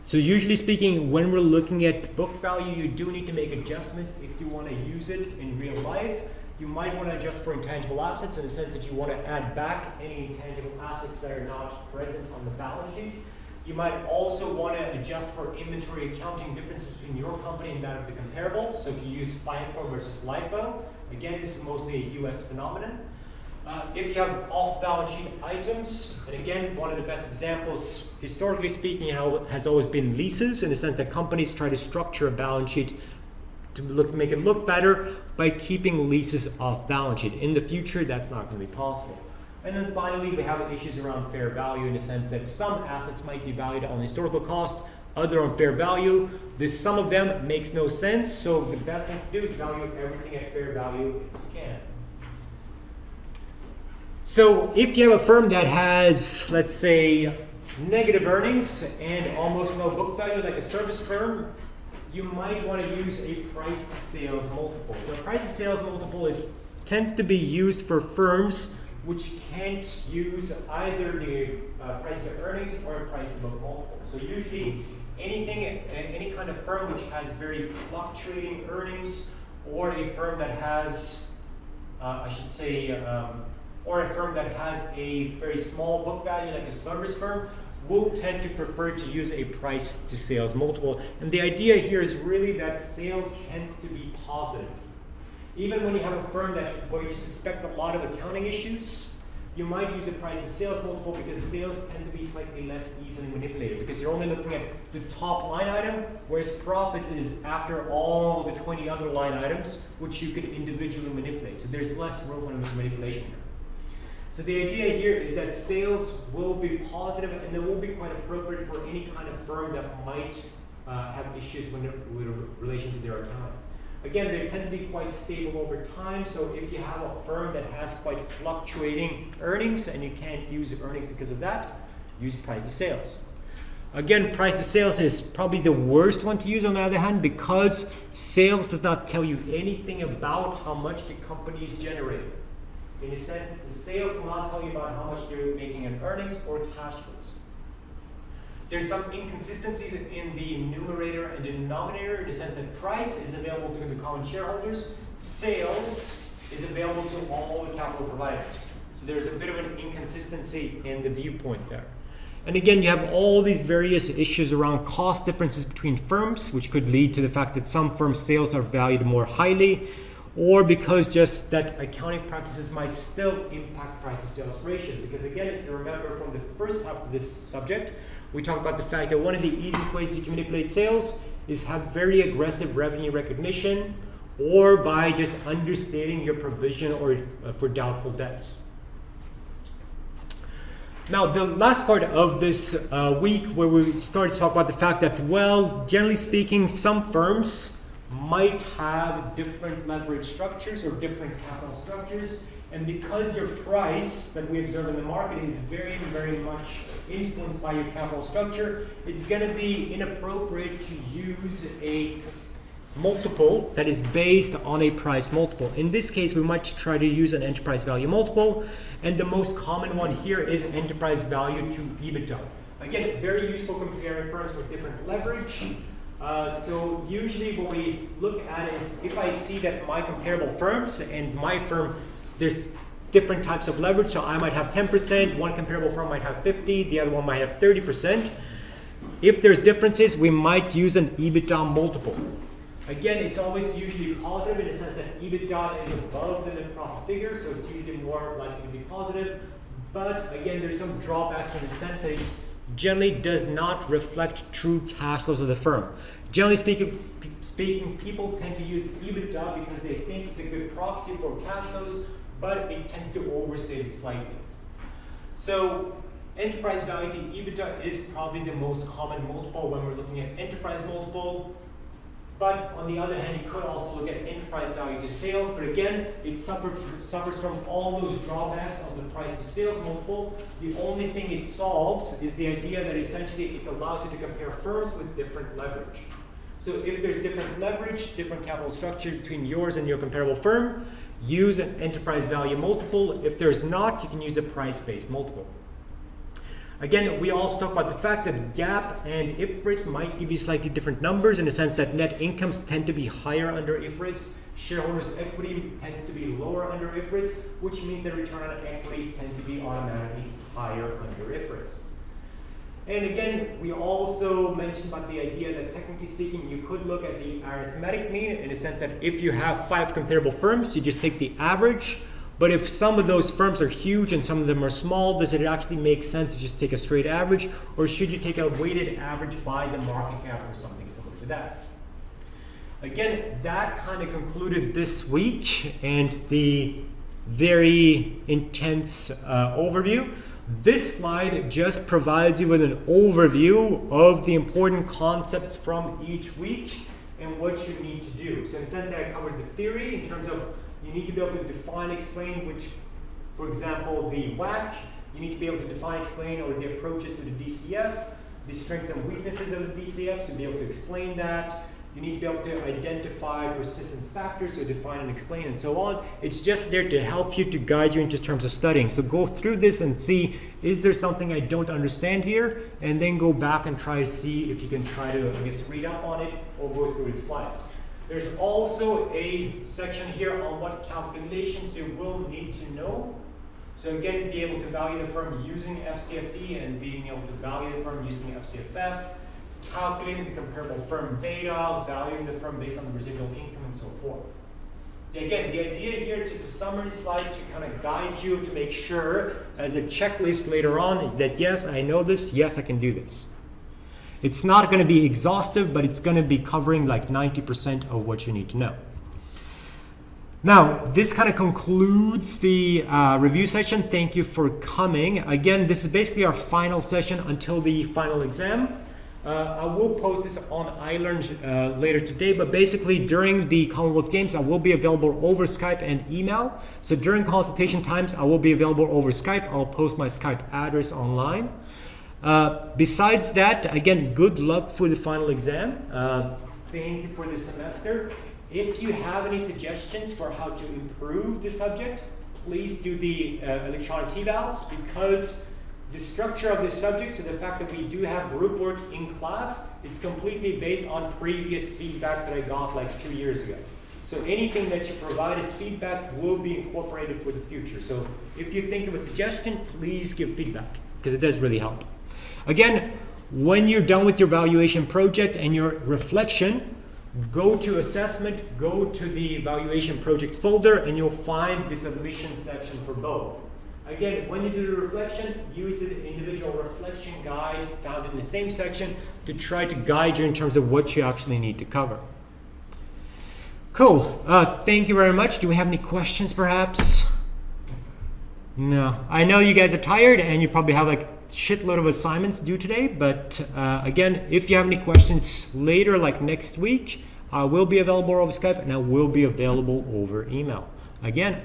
So usually speaking, when we're looking at book value, you do need to make adjustments if you want to use it in real life. You might want to adjust for intangible assets, in the sense that you want to add back any intangible assets that are not present on the balance sheet. You might also want to adjust for inventory accounting differences between your company and that of the comparables. So if you use FIFO versus LIFO, again, this is mostly a US phenomenon. If you have off-balance sheet items, and again, one of the best examples, historically speaking, has always been leases, in the sense that companies try to structure a balance sheet to make it look better by keeping leases off balance sheet. In the future, that's not going to be possible. And then finally, we have issues around fair value, in the sense that some assets might be valued on historical cost, other on fair value. The sum of them makes no sense, so the best thing to do is value everything at fair value if you can. So if you have a firm that has, let's say, negative earnings and almost no book value, like a service firm, you might want to use a price to sales multiple. So a price to sales multiple tends to be used for firms which can't use either the price to earnings or a price to book multiple. So usually any kind of firm which has very fluctuating earnings, or a firm that has, or a firm that has a very small book value, like a service firm, will tend to prefer to use a price to sales multiple. And the idea here is really that sales tends to be positive. Even when you have a firm where you suspect a lot of accounting issues, you might use a price to sales multiple, because sales tend to be slightly less easily manipulated, because you're only looking at the top line item, whereas profits is after all the 20 other line items, which you can individually manipulate. So there's less room for manipulation here. So the idea here is that sales will be positive, and they will be quite appropriate for any kind of firm that might have issues with relation to their accounting. Again, they tend to be quite stable over time, so if you have a firm that has quite fluctuating earnings and you can't use earnings because of that, use price to sales. Again, price to sales is probably the worst one to use, on the other hand, because sales does not tell you anything about how much the company is generating. In a sense, the sales will not tell you about how much they're making in earnings or cash flows. There's some inconsistencies in the numerator and the denominator, in the sense that price is available to the common shareholders, sales is available to all the capital providers. So there's a bit of an inconsistency in the viewpoint there. And again, you have all these various issues around cost differences between firms, which could lead to the fact that some firms' sales are valued more highly, or because just that accounting practices might still impact price to sales ratio. Because again, if you remember from the first half of this subject, we talked about the fact that one of the easiest ways you can manipulate sales is have very aggressive revenue recognition, or by just understating your provision or for doubtful debts. Now, the last part of this week where we started to talk about the fact that, well, generally speaking, some firms might have different leverage structures or different capital structures. And because your price that we observe in the market is very, very much influenced by your capital structure, it's going to be inappropriate to use a multiple that is based on a price multiple. In this case, we might try to use an enterprise value multiple, and the most common one here is enterprise value to EBITDA. Again, very useful comparing firms with different leverage. So usually what we look at is if I see that my comparable firms and my firm, there's different types of leverage, so I might have 10%, one comparable firm might have 50, the other one might have 30%. If there's differences, we might use an EBITDA multiple. Again, it's always usually positive in the sense that EBITDA is above the net profit figure, so it's usually more likely to be positive. But again, there's some drawbacks in the sense that it generally does not reflect true cash flows of the firm. Generally speaking, people tend to use EBITDA because they think it's a good proxy for cash flows, but it tends to overstate it slightly. So enterprise value to EBITDA is probably the most common multiple when we're looking at enterprise multiple. But on the other hand, you could also look at enterprise value to sales. But again, it suffers from all those drawbacks of the price to sales multiple. The only thing it solves is the idea that essentially it allows you to compare firms with different leverage. So if there's different leverage, different capital structure between yours and your comparable firm, use an enterprise value multiple. If there's not, you can use a price-based multiple. Again, we also talk about the fact that GAAP and IFRS might give you slightly different numbers in the sense that net incomes tend to be higher under IFRS, shareholders' equity tends to be lower under IFRS, which means that return on equities tend to be automatically higher under IFRS. And again, we also mentioned about the idea that technically speaking, you could look at the arithmetic mean in the sense that if you have 5 comparable firms, you just take the average. But if some of those firms are huge and some of them are small, does it actually make sense to just take a straight average? Or should you take a weighted average by the market cap or something similar to that? Again, that kind of concluded this week and the very intense overview. This slide just provides you with an overview of the important concepts from each week and what you need to do. So in a sense, I covered the theory in terms of you need to be able to define, explain which, for example, the WACC, you need to be able to define, explain, or the approaches to the DCF, the strengths and weaknesses of the DCF, so be able to explain that. You need to be able to identify persistence factors, so define and explain and so on. It's just there to help you, to guide you into terms of studying. So go through this and see, is there something I don't understand here? And then go back and try to see if you can try to, I guess, read up on it or go through the slides. There's also a section here on what calculations you will need to know. So again, be able to value the firm using FCFE and being able to value the firm using FCFF, calculating the comparable firm beta, valuing the firm based on the residual income and so forth. Again, the idea here is just a summary slide to kind of guide you to make sure as a checklist later on that yes, I know this, yes, I can do this. It's not going to be exhaustive, but it's going to be covering like 90% of what you need to know. Now, this kind of concludes the review session. Thank you for coming. Again, this is basically our final session until the final exam. I will post this on iLearn later today, but basically during the Commonwealth Games, I will be available over Skype and email. So during consultation times, I will be available over Skype. I'll post my Skype address online. Besides that, again, good luck for the final exam. Thank you for the semester. If you have any suggestions for how to improve the subject, please do the electronic TVALs, because the structure of this subject, so the fact that we do have group work in class, it's completely based on previous feedback that I got like 2 years ago. So anything that you provide as feedback will be incorporated for the future. So if you think of a suggestion, please give feedback, because it does really help. Again, when you're done with your evaluation project and your reflection, go to assessment, go to the evaluation project folder, and you'll find the submission section for both. Again, when you do the reflection, use the individual reflection guide found in the same section to try to guide you in terms of what you actually need to cover. Cool. Thank you very much. Do we have any questions perhaps? No. I know you guys are tired and you probably have like a shitload of assignments due today, but again, if you have any questions later, like next week, I will be available over Skype and I will be available over email. Again,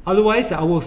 otherwise, I will